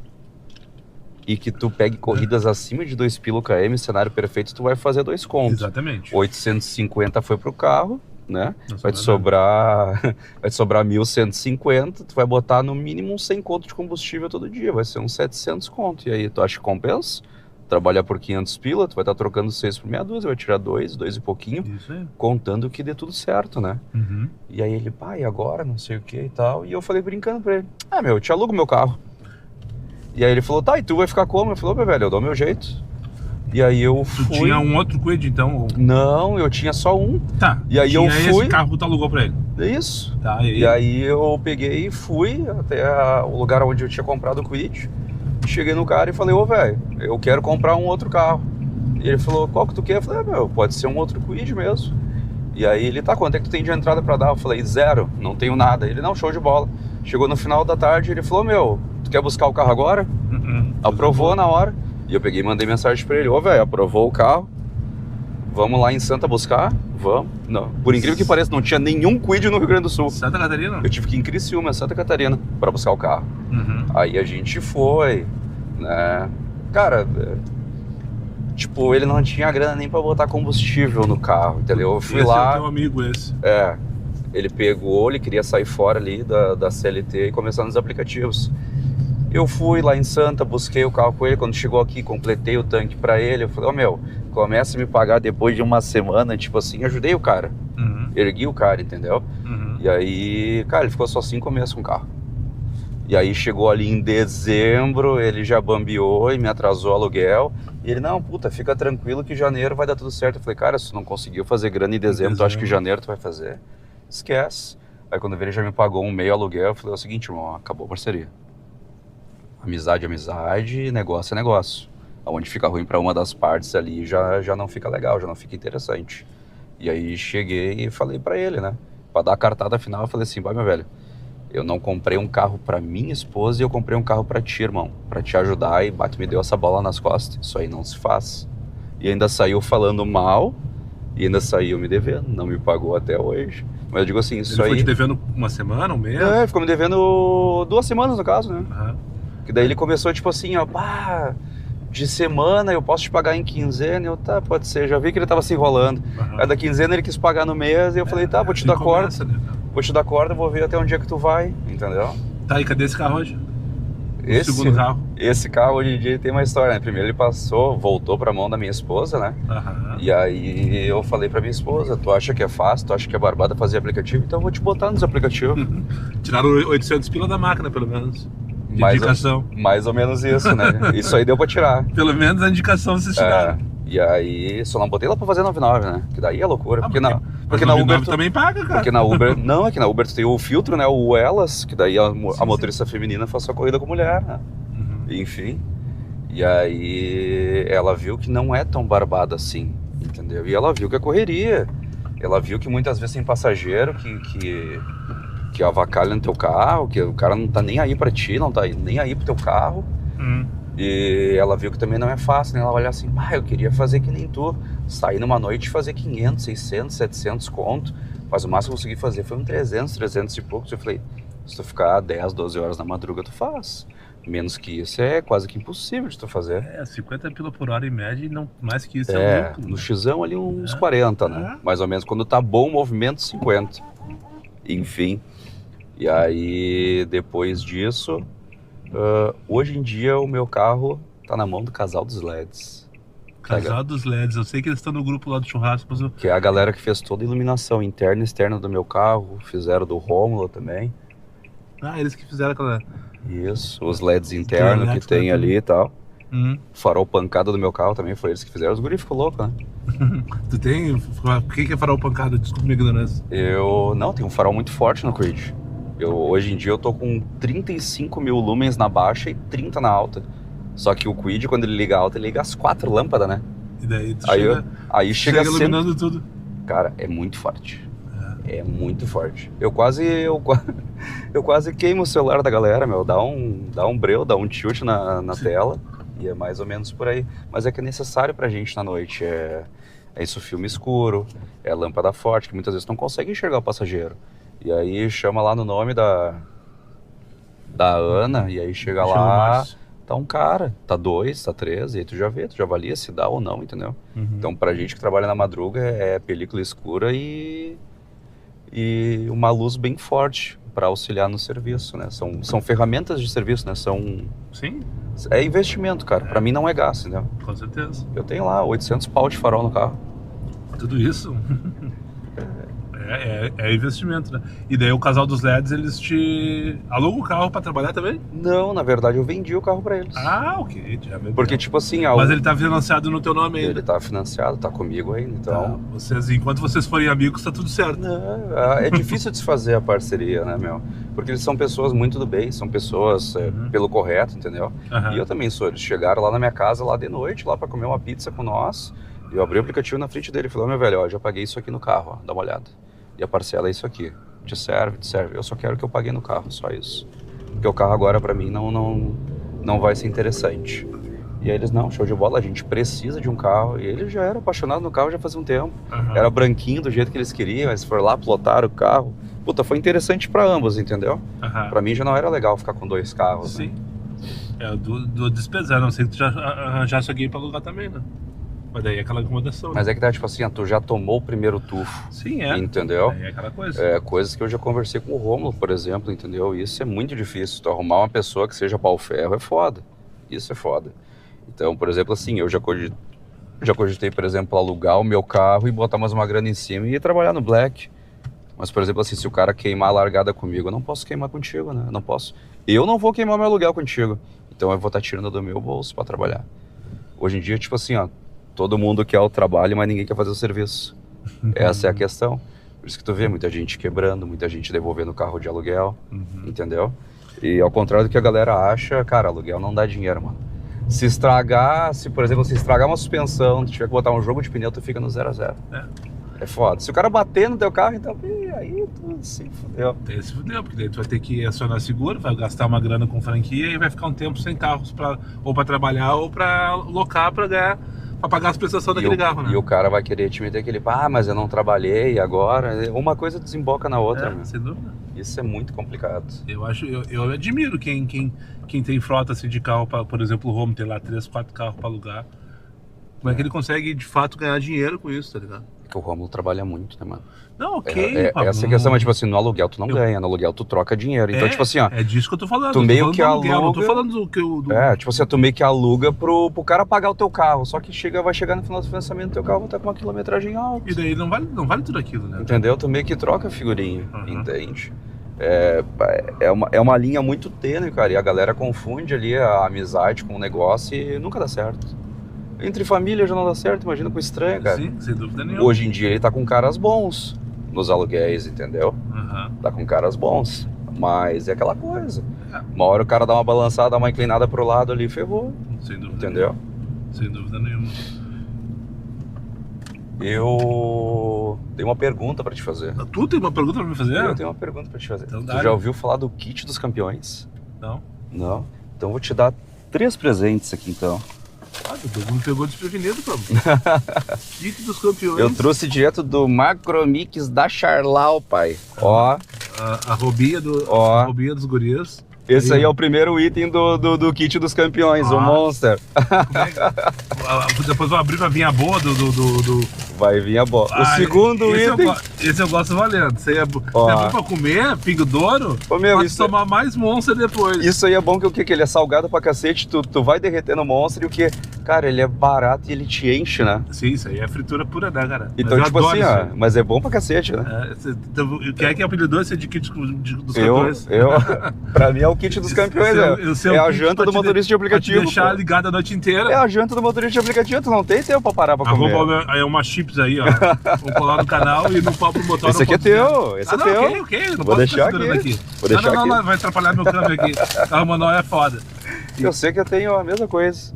e que tu pegue corridas acima de 2 pila km, cenário perfeito, tu vai fazer 2 contos. Exatamente. 850 foi pro carro, né? Vai te sobrar 1.150, tu vai botar no mínimo uns 100 conto de combustível todo dia, vai ser uns 700 conto. E aí, tu acha que compensa? Trabalhar por 500 pila, tu vai estar trocando 6 por meia dúzia, vai tirar 2 e pouquinho, isso aí. Contando que dê tudo certo, né? E aí ele, e agora, não sei o que e tal. E eu falei brincando pra ele, eu te alugo meu carro. E aí ele falou, e tu vai ficar como? Eu falei, meu velho, eu dou meu jeito. E aí eu fui... Tu tinha um outro Kwid, então? Não, eu tinha só um. E aí eu fui... esse carro tu alugou pra ele? Isso. E aí eu peguei e fui até o lugar onde eu tinha comprado o Kwid. Cheguei no cara e falei, velho, eu quero comprar um outro carro. E ele falou, qual que tu quer? Eu falei, meu, pode ser um outro Kwid mesmo. E aí ele, tá, quanto é que tu tem de entrada pra dar? Eu falei, 0, não tenho nada. Ele, não, show de bola. Chegou no final da tarde, ele falou, meu, tu quer buscar o carro agora? Aprovou na hora. E eu peguei e mandei mensagem pra ele, ô, velho, aprovou o carro. Vamos lá em Santa buscar? Vamos. Não. Por incrível que pareça, não tinha nenhum Kwid no Rio Grande do Sul. Santa Catarina? Eu tive que ir em Criciúma, Santa Catarina, pra buscar o carro. Aí a gente foi, né? Cara, tipo, ele não tinha grana nem pra botar combustível no carro, entendeu? Eu fui lá... é o teu amigo esse. Ele pegou, ele queria sair fora ali da CLT e começar nos aplicativos. Eu fui lá em Santa, busquei o carro com ele, quando chegou aqui, completei o tanque pra ele, eu falei, meu, começa a me pagar depois de uma semana, tipo assim, ajudei o cara, ergui o cara, entendeu? E aí, cara, ele ficou só 5 meses com o carro. E aí chegou ali em dezembro, ele já bambeou e me atrasou o aluguel. E ele, não, puta, fica tranquilo que janeiro vai dar tudo certo. Eu falei, cara, se tu não conseguiu fazer grana em dezembro, tu acha que janeiro tu vai fazer? Esquece. Aí quando ele já me pagou um meio aluguel, eu falei o seguinte, irmão, acabou a parceria. Amizade é amizade, negócio é negócio. Onde fica ruim para uma das partes ali já não fica legal, já não fica interessante. E aí cheguei e falei para ele, né? Para dar a cartada final, eu falei assim, vai meu velho, eu não comprei um carro para minha esposa e eu comprei um carro para ti, irmão. Para te ajudar e me deu essa bola nas costas. Isso aí não se faz. E ainda saiu falando mal e ainda saiu me devendo. Não me pagou até hoje. Mas eu digo assim, isso aí... Ele foi te devendo uma semana, um mês? É, ficou me devendo 2 semanas no caso, né? Que daí ele começou tipo assim, ó, pá, de semana eu posso te pagar em quinzena. Eu, tá, pode ser, já vi que ele tava se enrolando. Aí da quinzena ele quis pagar no mês e eu falei, tá, vou te dar corda. Né? Vou te dar corda, vou ver até onde é que tu vai, entendeu? Tá, e cadê esse carro hoje? Segundo carro. Esse carro hoje em dia tem uma história, né? Primeiro ele voltou pra mão da minha esposa, né? E aí eu falei pra minha esposa, tu acha que é fácil, tu acha que é barbada fazer aplicativo? Então eu vou te botar nos aplicativos. Tiraram 800 pila da máquina, pelo menos. Indicação. Mais ou menos isso, né? Isso aí deu pra tirar. Pelo menos a indicação vocês tiraram. E aí, só não botei lá pra fazer 99, né? Que daí é loucura. Porque na Uber também paga, cara. Porque na Uber... Não, é que na Uber tu tem o filtro, né? O Elas, que daí a motorista feminina faz sua corrida com mulher, né? Enfim. E aí ela viu que não é tão barbada assim, entendeu? E ela viu que é correria. Ela viu que muitas vezes tem passageiro que avacalha no teu carro, que o cara não tá nem aí pra ti, não tá nem aí pro teu carro. E ela viu que também não é fácil, né? Ela olha assim, eu queria fazer que nem tu, sair numa noite e fazer 500, 600, 700 conto, mas o máximo que eu consegui fazer foi 300 e poucos. Eu falei, se tu ficar 10, 12 horas na madruga, tu faz. Menos que isso é quase que impossível de tu fazer. 50 pila por hora em média e não, mais que isso é lucro. No xão ali uns 40, né? Mais ou menos, quando tá bom o movimento, 50. Enfim. E aí, depois disso... hoje em dia o meu carro tá na mão do Casal dos LEDs. Casal dos LEDs, eu sei que eles estão no grupo lá do churrasco, mas que é a galera que fez toda a iluminação interna e externa do meu carro, fizeram do Rômulo também. Eles que fizeram aquela... Isso, os LEDs internos que tem ali e tal. Farol pancada do meu carro também, foi eles que fizeram. Os guri ficou louco, né? Tu tem... O que é farol pancada? Desculpa minha ignorância. Não, tem um farol muito forte no Kwid. Hoje em dia eu tô com 35 mil lumens na baixa e 30 na alta. Só que o Kwid, quando ele liga alta, ele liga as 4 lâmpadas, né? E daí tu chega iluminando tudo. Cara, é muito forte. É muito forte. Eu quase queimo o celular da galera, meu. Dá um breu, dá um tilt na tela. E é mais ou menos por aí. Mas é que é necessário pra gente na noite. É isso, filme escuro, é lâmpada forte, que muitas vezes não consegue enxergar o passageiro. E aí chama lá no nome da Ana, e aí chega lá, tá um cara, tá 2, tá 3, e aí tu já vê, tu já avalia se dá ou não, entendeu? Então pra gente que trabalha na madruga é película escura e uma luz bem forte para auxiliar no serviço, né? São ferramentas de serviço, né? Sim. É investimento, cara. Pra mim não é gasto, entendeu? Com certeza. Eu tenho lá 800 pau de farol no carro. Tudo isso? É investimento, né? E daí o casal dos LEDs, eles te alugam o carro pra trabalhar também? Não, na verdade eu vendi o carro pra eles. Ah, ok. Já vendeu. Porque, tipo assim... Mas ele tá financiado no teu nome ainda. Ele tá financiado, tá comigo ainda, então... Tá. Enquanto vocês forem amigos, tá tudo certo. Não, é difícil desfazer a parceria, né, meu? Porque eles são pessoas muito do bem, são pessoas pelo correto, entendeu? E eu também sou. Eles chegaram lá na minha casa, lá de noite, lá pra comer uma pizza com nós. E eu abri o aplicativo na frente dele e falei, meu velho, ó, já paguei isso aqui no carro, ó, dá uma olhada. E a parcela é isso aqui. Te serve, te serve. Eu só quero que eu paguei no carro, só isso. Porque o carro agora pra mim não vai ser interessante. E aí eles, não, show de bola, a gente precisa de um carro. E ele já era apaixonado no carro já fazia um tempo. Era branquinho do jeito que eles queriam, eles foram lá, plotaram o carro. Puta, foi interessante pra ambos, entendeu? Pra mim já não era legal ficar com 2 carros. Sim. Né? Do despesar, não sei que tu já arranjasse alguém pra alugar também, né? Mas daí é aquela acomodação. Mas é que tá, tipo assim, tu já tomou o primeiro tufo. Sim, é. Entendeu? É aquela coisa. É, coisas que eu já conversei com o Rômulo, por exemplo, entendeu? Isso é muito difícil. Tu arrumar uma pessoa que seja pau-ferro é foda. Isso é foda. Então, por exemplo, assim, eu já cogitei, por exemplo, alugar o meu carro e botar mais uma grana em cima e ir trabalhar no Black. Mas, por exemplo, assim, se o cara queimar a largada comigo, eu não posso queimar contigo, né? Eu não posso. Eu não vou queimar meu aluguel contigo. Então eu vou estar tirando do meu bolso pra trabalhar. Hoje em dia, tipo assim, ó, todo mundo quer o trabalho, mas ninguém quer fazer o serviço. Essa é a questão. Por isso que tu vê muita gente quebrando, muita gente devolvendo o carro de aluguel, entendeu? E ao contrário do que a galera acha, cara, aluguel não dá dinheiro, mano. Se estragar, por exemplo, se estragar uma suspensão, tu tiver que botar um jogo de pneu, tu fica no 0 a 0. É foda. Se o cara bater no teu carro, então, aí tu se fudeu. Aí se fudeu, porque daí tu vai ter que acionar seguro, vai gastar uma grana com franquia e vai ficar um tempo sem carros ou pra trabalhar ou pra locar pra ganhar, pra pagar as prestações daquele carro, né? E o cara vai querer te meter aquele, mas eu não trabalhei agora. Uma coisa desemboca na outra, meu. Sem dúvida. Isso é muito complicado. Eu admiro quem tem frota assim, de carro, por exemplo, o Romo tem lá 3, 4 carros pra alugar. Como é que ele consegue de fato ganhar dinheiro com isso, tá ligado? Porque o Rômulo trabalha muito, né, mano? Não, ok. Essa é a questão, mas tipo assim, no aluguel tu não ganha, no aluguel tu troca dinheiro. Então, tipo assim, ó. É disso que eu tô falando. Tu meio que aluga. Não tô falando do que eu. Tipo assim, tu meio que aluga pro cara pagar o teu carro. Só que vai chegar no final do financiamento do teu carro, vai estar com uma quilometragem alta. E daí não vale tudo aquilo, né? Entendeu? Tu meio que troca a figurinha, entende? É uma linha muito tênue, cara. E a galera confunde ali a amizade com o negócio e nunca dá certo. Entre família já não dá certo, imagina com estranho, cara. Sim, sem dúvida nenhuma. Hoje em dia ele tá com caras bons nos aluguéis, entendeu? Tá com caras bons. Mas é aquela coisa. Uma hora o cara dá uma balançada, dá uma inclinada pro lado ali, ferrou. Sem dúvida. Entendeu? Sem dúvida nenhuma. Eu tenho uma pergunta pra te fazer. Tu tem uma pergunta pra me fazer? Eu tenho uma pergunta pra te fazer. Então, tu já ouviu falar do kit dos campeões? Não. Não? Então eu vou te dar 3 presentes aqui, então. Todo mundo pegou desprevenido, pô. Kit dos campeões. Eu trouxe direto do Macromix da Charlau, pai. Ó. A roubinha dos guris. Esse aí é o primeiro item do kit dos campeões, o Monster. Depois vou abrir pra vir a boa do... Vai vir a boa. O segundo item... Esse eu gosto valendo. Esse aí é bom pra comer, pingo douro, pode tomar mais Monster depois. Isso aí é bom que o quê? Que ele é salgado pra cacete, tu vai derretendo o Monster e o que? Cara, ele é barato e ele te enche, né? Sim, isso aí é fritura pura, né, cara? Então, tipo assim, mas é bom pra cacete, né? Quem é que apelidou esse de kit dos campeões? Pra mim é o kit dos campeões, é a janta do motorista de aplicativo. Pra te deixar ligado a noite inteira. É a janta do motorista de aplicativo, tu não tem tempo pra parar pra comer. Aí é uma chips aí, ó. Vou colar no canal e no papo motor. Esse aqui é teu, esse é teu. Ok, não vou deixar aqui. Vou deixar aqui. Não, vai atrapalhar meu câmbio aqui. A manual é foda. Eu sei que eu tenho a mesma coisa.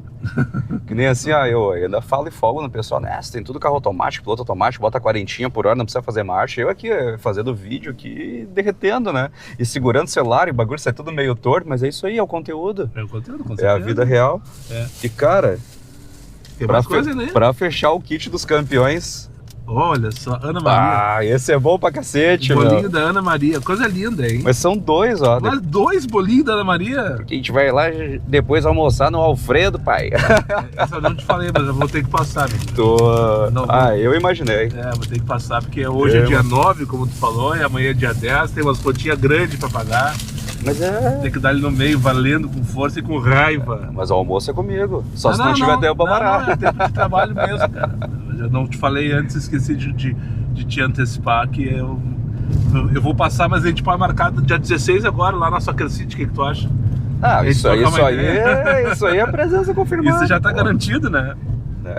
Que nem assim, eu ainda falo e folgo no pessoal, né? Você tem tudo carro automático, piloto automático, bota 40 por hora, não precisa fazer marcha. Eu aqui fazendo vídeo aqui, derretendo, né? E segurando o celular, e o bagulho sai tudo meio torto, mas é isso aí, é o conteúdo. É o conteúdo, com certeza. É a vida real. E cara, tem mais coisa, né? Pra fechar o kit dos campeões... Olha só, Ana Maria. Esse é bom pra cacete, bolinho da Ana Maria, coisa linda, hein? Mas são 2, ó. Mas 2 bolinhos da Ana Maria? Porque a gente vai lá depois almoçar no Alfredo, pai. Essa eu não te falei, mas eu vou ter que passar, meu. Eu imaginei. Vou ter que passar, porque hoje é dia 9, como tu falou, e amanhã é dia 10, tem umas continhas grandes pra pagar. Mas tem que dar ele no meio, valendo, com força e com raiva. Mas o almoço é comigo, só se não tiver tempo pra parar. Não, é tempo de trabalho mesmo, cara. Eu não te falei antes, esqueci de de te antecipar que eu vou passar, mas a gente pode marcar dia 16 agora, lá na Soccer City, o que tu acha? Ah, isso aí é presença confirmada. Isso já tá garantido, né?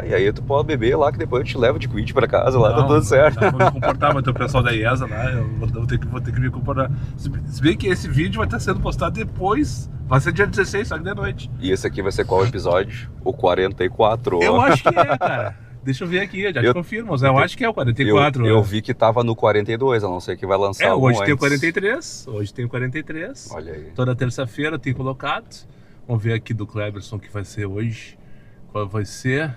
E aí tu pode beber lá, que depois eu te levo de quit pra casa, lá tá tudo certo. Vou me comportar, vai ter o pessoal da IESA lá, eu vou ter que me comportar. Se bem que esse vídeo vai estar sendo postado depois, vai ser dia 16, só que de noite. E esse aqui vai ser qual episódio? O 44. Eu acho que é, cara. Deixa eu ver aqui, já te confirmo, mas eu acho que é o 44. Eu vi que tava no 42, a não ser que vai lançar hoje tem o antes. 43, hoje tem o 43. Olha aí. Toda terça-feira tem colocado. Vamos ver aqui do Cleberson que vai ser hoje. Qual vai ser?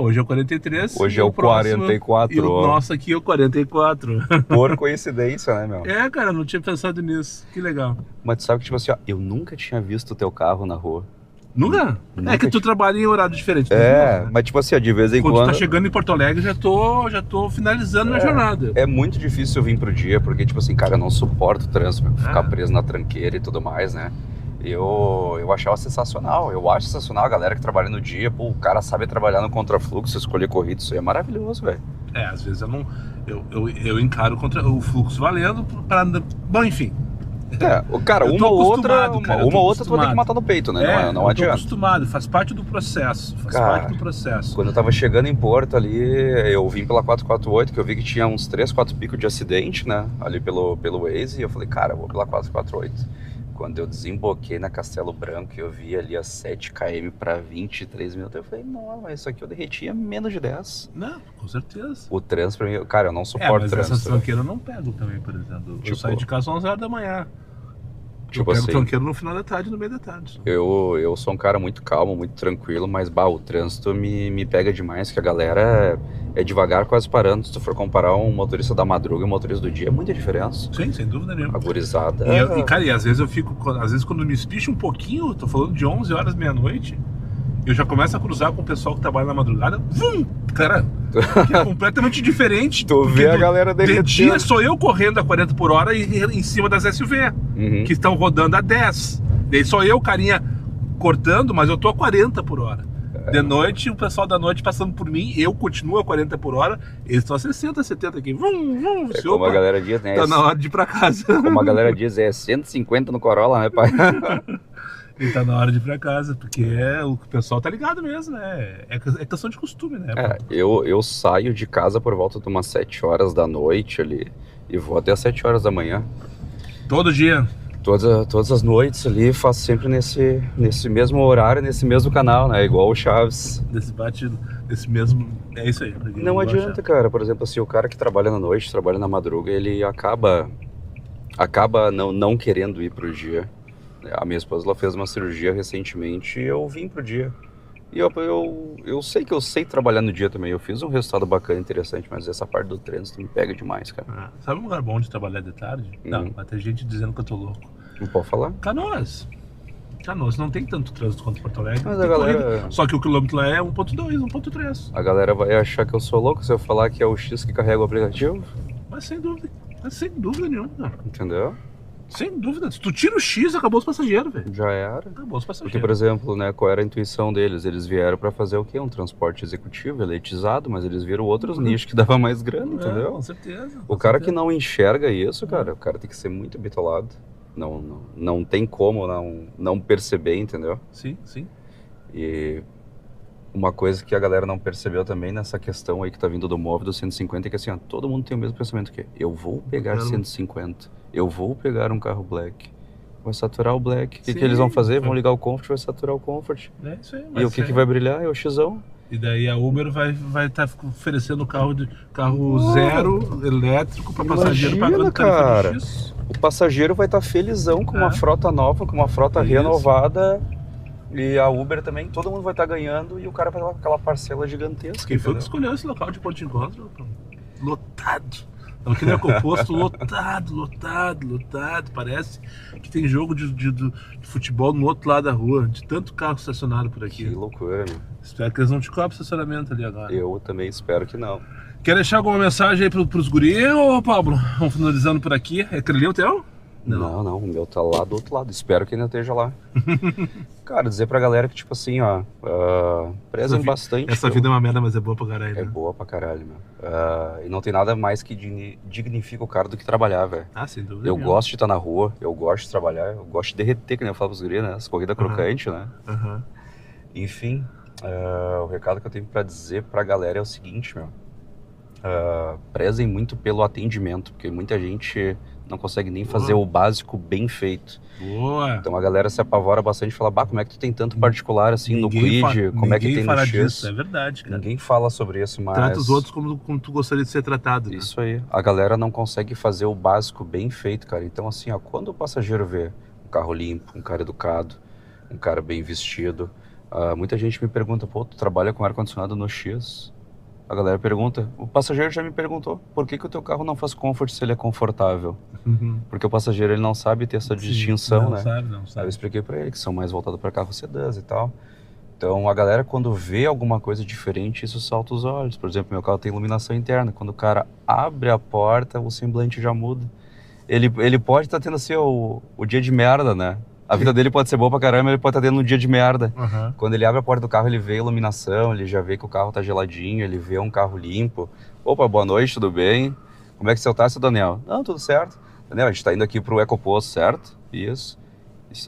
Hoje é o 43. Hoje é o próximo, 44. E o nosso aqui é o 44. Por coincidência, né, meu? Cara, não tinha pensado nisso. Que legal. Mas tu sabe que, tipo assim, ó, eu nunca tinha visto o teu carro na rua. Nunca? É que tu trabalha em horário diferente. Mas tipo assim, ó, de vez em quando... Quando tu tá chegando em Porto Alegre, já tô finalizando minha jornada. É muito difícil eu vir pro dia, porque, tipo assim, cara, eu não suporto o trânsito, ficar preso na tranqueira e tudo mais, né? Eu achava sensacional, eu acho sensacional a galera que trabalha no dia, pô, o cara sabe trabalhar no contrafluxo, escolher corrida, isso aí é maravilhoso, velho. Às vezes eu não... Eu encaro o fluxo valendo pra... Bom, enfim... Cara, uma ou outra tu vai ter que matar no peito, né? Não adianta. Eu tô acostumado, faz parte do processo. Quando eu tava chegando em Porto ali, eu vim pela 448, que eu vi que tinha uns 3, 4 picos de acidente, né? Ali pelo Waze, e eu falei, cara, eu vou pela 448. Quando eu desemboquei na Castelo Branco, eu vi ali a 7 km para 23 minutos, eu falei, não, mas isso aqui eu derretia menos de 10. Não, com certeza. O trânsito, pra mim, cara, eu não suporto mas trânsito. Essas tranqueiras eu não pego também, por exemplo. Eu saio de casa às 11 horas da manhã. Eu pego assim, tranqueiro no final da tarde, no meio da tarde. Eu sou um cara muito calmo, muito tranquilo, mas o trânsito me pega demais, que a galera é devagar, quase parando. Se tu for comparar um motorista da madruga e um motorista do dia, é muita diferença. Sim, sem dúvida nenhuma. A gurizada... Cara, e às vezes eu fico... Às vezes quando me espicha um pouquinho, tô falando de 11 horas, meia-noite, eu já começo a cruzar com o pessoal que trabalha na madrugada. Cara, que é completamente diferente. Tu vê a galera derretendo. De dia sou eu correndo a 40 por hora em cima das SUV, que estão rodando a 10. Daí sou eu, carinha, cortando, mas eu tô a 40 por hora. De noite, o pessoal da noite passando por mim, eu continuo a 40 por hora, eles estão a 60, 70 aqui. Como a galera diz, né? Tá na hora de ir pra casa. Como a galera diz, 150 no Corolla, né, pai? E tá na hora de ir pra casa, porque o pessoal tá ligado mesmo, né? É questão de costume, né? Eu saio de casa por volta de umas 7 horas da noite ali e vou até as 7 horas da manhã. Todo dia? Todas as noites ali, faço sempre nesse mesmo horário, nesse mesmo canal, né? Igual o Chaves. Desse mesmo... É isso aí. Não adianta, cara. Por exemplo, assim, o cara que trabalha na noite, trabalha na madruga, ele acaba não querendo ir pro dia. A minha esposa, ela fez uma cirurgia recentemente e eu vim pro dia. E eu sei que eu sei trabalhar no dia também. Eu fiz um resultado bacana, interessante, mas essa parte do trânsito me pega demais, cara. Sabe um lugar bom de trabalhar de tarde? Não, vai ter gente dizendo que eu tô louco. Não pode falar? Canoas não tem tanto trânsito quanto Porto Alegre. Mas a galera... Só que o quilômetro lá é 1.2, 1.3. A galera vai achar que eu sou louco se eu falar que é o X que carrega o aplicativo? Mas sem dúvida nenhuma. Entendeu? Sem dúvida. Se tu tira o X, acabou os passageiros, velho. Já era. Acabou os passageiros. Porque, por exemplo, né, qual era a intuição deles? Eles vieram pra fazer o quê? Um transporte executivo, elitizado, mas eles viram outros nichos que dava mais grana, entendeu? Com certeza. O cara que não enxerga isso, cara, o cara tem que ser muito bitolado. Não tem como não perceber, entendeu? Sim. E uma coisa que a galera não percebeu também nessa questão aí que tá vindo do MOVE do 150 é que assim, ó, todo mundo tem o mesmo pensamento que eu vou pegar 150, eu vou pegar um carro black, vai saturar o black. O que eles vão fazer? Vão ligar o Comfort, vai saturar o Comfort. É isso aí. E o que vai brilhar é o Xão. E daí a Uber vai estar oferecendo carro zero elétrico para passageiro pagando tarifa de X. O passageiro vai estar felizão com uma frota nova, com uma frota renovada. E a Uber também, todo mundo vai estar ganhando e o cara vai dar aquela parcela gigantesca. Quem foi que escolheu esse local de ponto de encontro? Lotado. Não, aqui não é composto, lotado. Parece que tem jogo de futebol no outro lado da rua, de tanto carro estacionado por aqui. Que loucura, meu. Espero que eles não te cobrem estacionamento ali agora. Eu também espero que não. Quer deixar alguma mensagem aí pros guri, ô Pablo? Vamos finalizando por aqui. É Crelinho o teu? Não, o meu tá lá do outro lado. Espero que ainda esteja lá. Cara, dizer pra galera que, tipo assim, ó, prezem bastante. Essa vida é uma merda, mas é boa pra caralho. É né? boa pra caralho, meu. E não tem nada mais que dignifica o cara do que trabalhar, velho. Ah, sem dúvida. Eu nenhuma. gosto de estar na rua, eu gosto de trabalhar, eu gosto de derreter, que nem eu falo pros guris, né? As corridas crocantes, né? Aham. Enfim, o recado que eu tenho pra dizer pra galera é o seguinte, meu. Prezem muito pelo atendimento, porque muita gente não consegue nem fazer o básico bem feito. Boa. Então a galera se apavora bastante e fala, bah, como é que tu tem tanto particular assim no Quid, como é que tem no fala X? disso, é verdade, cara. Ninguém fala sobre isso, mas... Trata os outros como tu gostaria de ser tratado, né? Isso aí. A galera não consegue fazer o básico bem feito, cara. Então assim, ó, quando o passageiro vê um carro limpo, um cara educado, um cara bem vestido, muita gente me pergunta, pô, tu trabalha com ar-condicionado no X? A galera pergunta, o passageiro já me perguntou, por que que o teu carro não faz comfort se ele é confortável? Porque o passageiro ele não sabe ter essa distinção, não né? Sabe, não Aí eu sabe. expliquei pra ele que são mais voltados para carros sedãs e tal. Então a galera quando vê alguma coisa diferente, isso salta os olhos. Por exemplo, meu carro tem iluminação interna. Quando o cara abre a porta, o semblante já muda. Ele pode estar tendo assim o dia de merda, né? A vida dele pode ser boa pra caramba, ele pode estar tendo um dia de merda. Aham. Quando ele abre a porta do carro, ele vê a iluminação, ele já vê que o carro tá geladinho, ele vê um carro limpo. Opa, boa noite, tudo bem? Como é que você tá, seu Daniel? Não, tudo certo. Daniel, a gente tá indo aqui pro Ecoposto, certo? Isso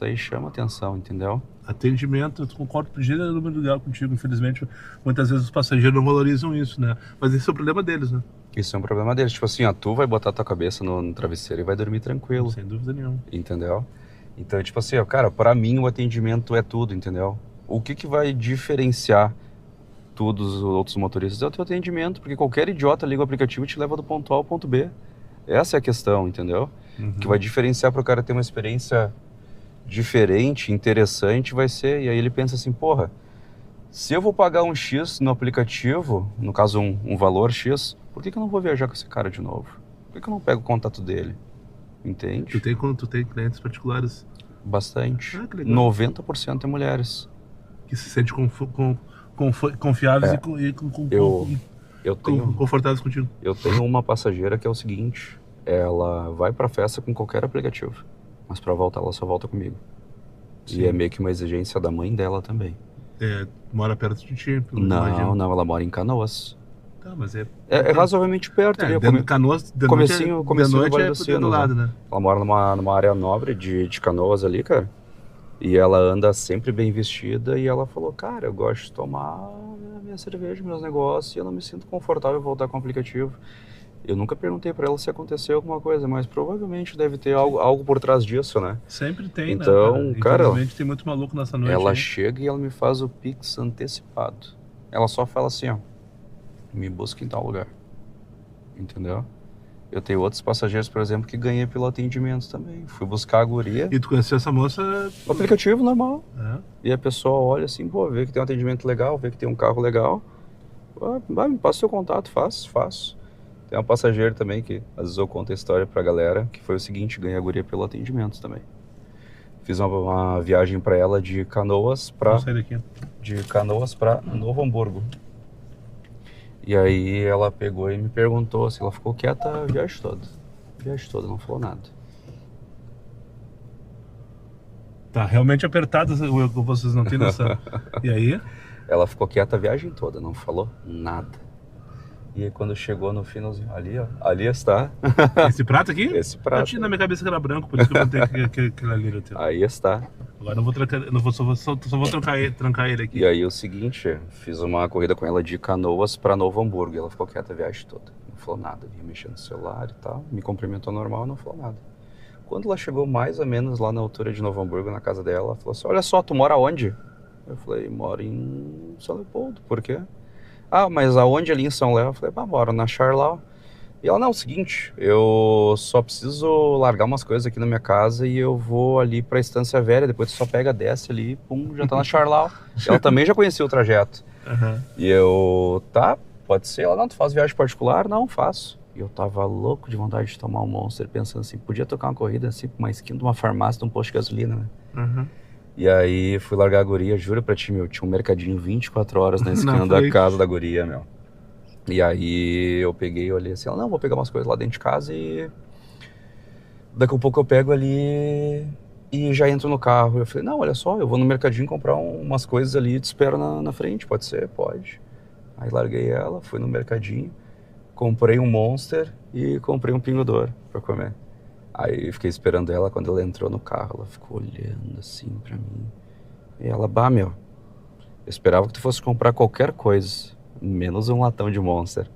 aí chama atenção, entendeu? Atendimento, eu concordo por gênero número legal contigo. Infelizmente, muitas vezes os passageiros não valorizam isso, né? Mas esse é o problema deles, né? Isso é um problema deles. Tipo assim, ó, tu vai botar tua cabeça no travesseiro e vai dormir tranquilo, Sem dúvida nenhuma. entendeu? Então, tipo assim, ó, cara, pra mim o atendimento é tudo, entendeu? O que vai diferenciar tu dos outros motoristas é o teu atendimento, porque qualquer idiota liga o aplicativo e te leva do ponto A ao ponto B. Essa é a questão, entendeu? O que vai diferenciar pro cara ter uma experiência diferente, interessante, vai ser... E aí ele pensa assim, porra, se eu vou pagar um X no aplicativo, no caso um valor X, por que eu não vou viajar com esse cara de novo? Por que eu não pego o contato dele? Entende? Tu tem clientes particulares Bastante. que legal. 90% é mulheres. que se sentem confiáveis Eu tenho... confortáveis contigo. Eu tenho uma passageira que é o seguinte, ela vai pra festa com qualquer aplicativo, mas pra voltar ela só volta comigo. Sim. E é meio que uma exigência da mãe dela também. Mora perto de ti? Não, ela mora em Canoas. Tá, mas é razoavelmente perto ali. dentro de Canoas, de comecinho noite do Vale é dos do Sinos, lado, né? Ela mora numa área nobre de Canoas ali, cara. E ela anda sempre bem vestida e ela falou, cara, eu gosto de tomar minha cerveja, meus negócios, e eu não me sinto confortável em voltar com o aplicativo. Eu nunca perguntei pra ela se aconteceu alguma coisa, mas provavelmente deve ter algo por trás disso, né? Sempre tem, então, né, cara? Infelizmente tem muito maluco nessa noite. Ela hein? chega e ela me faz o Pix antecipado. Ela só fala assim, ó, me busca em tal lugar. Entendeu? Eu tenho outros passageiros, por exemplo, que ganhei pelo atendimento também. Fui buscar a guria. E tu conheceu essa moça? No aplicativo normal. É. E a pessoa olha assim, pô, vê que tem um atendimento legal, vê que tem um carro legal. Me passa o seu contato, faço. Tem uma passageira também que às vezes eu conto a história pra galera, que foi o seguinte, ganhei a guria pelo atendimento também. Fiz uma viagem pra ela de Canoas pra... Vamos sair daqui. De Canoas pra Novo Hamburgo. E aí ela pegou e me perguntou, assim, ela ficou quieta a viagem toda, não falou nada. Tá realmente apertado, vocês não têm noção. E aí? Ela ficou quieta a viagem toda, não falou nada. E aí quando chegou no finalzinho, ali está. Esse prato aqui? Esse prato. Eu tinha na minha cabeça que era branco, por isso que eu botei aquele ali no teu. Aí está. Agora não vou trancar, só vou trancar ele aqui. E aí o seguinte, fiz uma corrida com ela de Canoas pra Novo Hamburgo. E ela ficou quieta a viagem toda. Não falou nada, vinha mexendo no celular e tal. Me cumprimentou normal, não falou nada. Quando ela chegou mais ou menos lá na altura de Novo Hamburgo, na casa dela, ela falou assim, olha só, tu mora onde? Eu falei, moro em São Leopoldo, por quê? Ah, mas aonde ali em São Léo? Eu falei, moro na Charlau. E ela, não, é o seguinte, eu só preciso largar umas coisas aqui na minha casa e eu vou ali pra Estância Velha, depois tu só pega, desce ali, pum, já tá na Charlau. Ela também já conhecia o trajeto. Uhum. E eu, tá, pode ser. Ela, não, tu faz viagem particular? Não, faço. E eu tava louco de vontade de tomar um Monster, pensando assim, podia tocar uma corrida assim, uma esquina de uma farmácia, de um posto de gasolina, né? Uhum. E aí fui largar a guria, juro pra ti, meu, tinha um mercadinho 24 horas na esquina da casa da guria, meu. E aí eu peguei e olhei assim, ela, não, vou pegar umas coisas lá dentro de casa e Daqui a pouco eu pego ali e já entro no carro. Eu falei, não, olha só, eu vou no mercadinho comprar umas coisas ali e te espero na frente, pode ser? Pode. Aí larguei ela, fui no mercadinho, comprei um Monster e comprei um Pingo Douro pra comer. Aí fiquei esperando ela, quando ela entrou no carro, ela ficou olhando assim pra mim. E ela, bah, meu, eu esperava que tu fosse comprar qualquer coisa, menos um latão de Monster.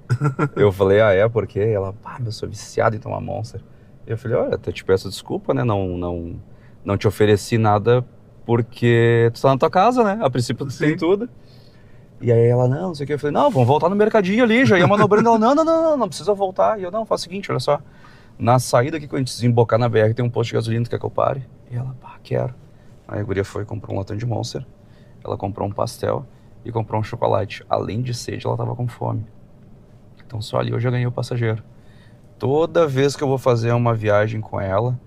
Eu falei, ah, é? Por quê? Ela, bah, eu sou viciado em tomar Monster. Eu falei, olha, até te peço desculpa, né? Não te ofereci nada porque tu tá na tua casa, né? A princípio tu tem tudo. E aí ela, não sei o que. Eu falei, não, vamos voltar no mercadinho ali. Já ia manobrando. Ela, não precisa voltar. E eu, não, faz o seguinte, olha só. Na saída aqui, quando a gente desembocar na BR, tem um posto de gasolina, tu quer que eu pare? E ela, pá, quero. Aí a guria foi, comprou um latão de Monster. Ela comprou um pastel e comprou um chocolate. Além de sede, ela tava com fome. Então só ali eu já ganhei o passageiro. Toda vez que eu vou fazer uma viagem com ela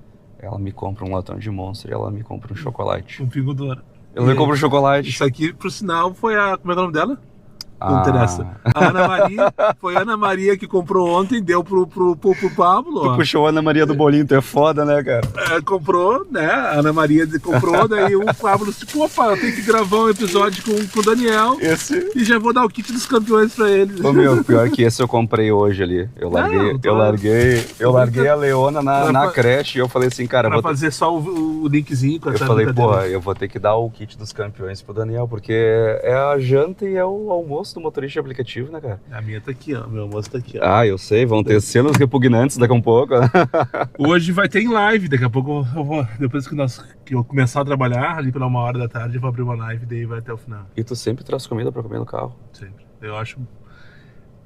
me compra um latão de Monster e ela me compra um chocolate. Um Pingo Douro. Ela me compra um chocolate. Isso aqui, por sinal, foi a... Como é o nome dela? Não interessa. A Ana Maria, foi a Ana Maria que comprou ontem, deu pro Pablo. Tu puxou a Ana Maria do bolinho, tu é foda, né, cara? Comprou, né? A Ana Maria comprou, daí o Pablo disse, pô, eu tenho que gravar um episódio com o Daniel e já vou dar o kit dos campeões pra ele. Ô, meu, pior que esse eu comprei hoje ali. Eu larguei a Leona na creche e eu falei assim, cara... Pra fazer só o linkzinho com essa... Eu falei, pô, eu vou ter que dar o kit dos campeões pro Daniel, porque é a janta e é o almoço do motorista de aplicativo, né, cara? A minha tá aqui, ó. Meu almoço tá aqui, ó. Ah, eu sei. Vão ter cenas repugnantes daqui a um pouco. Hoje vai ter em live. Daqui a pouco eu vou... Depois que eu começar a trabalhar, ali pela 1h da tarde, eu vou abrir uma live e daí vai até o final. E tu sempre traz comida pra comer no carro? Sempre. Eu acho...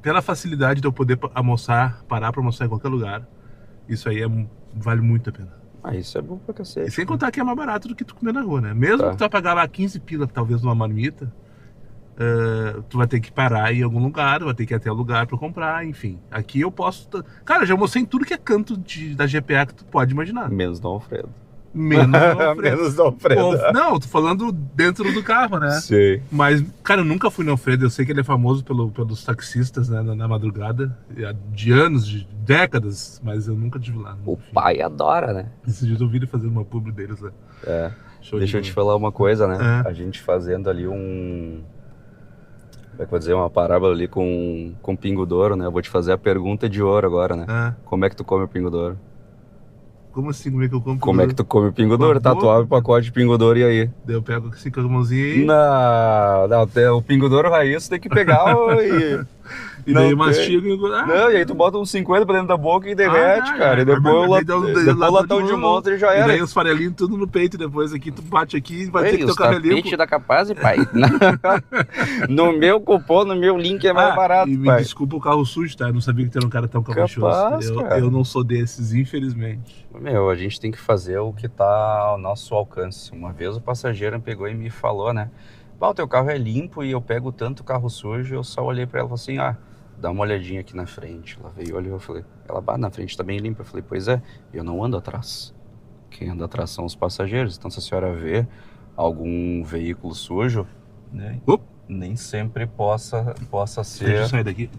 Pela facilidade de eu poder almoçar, parar pra almoçar em qualquer lugar, isso aí vale muito a pena. Ah, isso é bom pra cacete. E sem contar que é mais barato do que tu comer na rua, né? Mesmo que tu vai pagar lá 15 pila, talvez, numa marmita, tu vai ter que parar em algum lugar, vai ter que ir até o lugar pra comprar, enfim. Aqui eu posso... Cara, já almocei em tudo que é canto da GPA que tu pode imaginar. Menos do Alfredo. Menos do Alfredo. Menos do Alfredo. Não, tô falando dentro do carro, né? Sei. Mas, cara, eu nunca fui no Alfredo. Eu sei que ele é famoso pelos taxistas, né, na madrugada, de anos, de décadas, mas eu nunca tive lá. O pai adora, né? Esses dias eu vi ele fazendo uma publi deles lá. É. Deixa eu te falar uma coisa, né? É. A gente fazendo ali como é que eu vou dizer, uma parábola ali com Pingo Douro, né? Eu vou te fazer a pergunta de ouro agora, né? Como é que tu come o Pingo Douro? Como assim? Como é que eu como? Como é que tu come o Pingo Douro? Tá, tu abre o pacote de Pingo Douro e aí? Daí eu pego assim com a mãozinha aí. Não, o Pingo Douro raiz tem que pegar e daí eu mastigo e... Não, e aí tu bota uns 50 pra dentro da boca e derrete, cara. E depois o latão de Monster já era. E daí os farelinhos tudo no peito, depois aqui tu bate aqui e vai ter que tocar limpo. Tapete da Capaz, pai. No meu cupom, no meu link é mais barato, e me desculpa o carro sujo, tá? Eu não sabia que tu era um cara tão caprichoso. Eu não sou desses, infelizmente. Meu, a gente tem que fazer o que tá ao nosso alcance. Uma vez o passageiro pegou e me falou, né? O teu carro é limpo e eu pego tanto carro sujo. Eu só olhei pra ela e falei assim, dá uma olhadinha aqui na frente. Ela veio e olhou, eu falei, na frente tá bem limpa. Eu falei, pois é, eu não ando atrás. Quem anda atrás são os passageiros. Então se a senhora vê algum veículo sujo, né, nem sempre possa ser... Deixa eu sair daqui.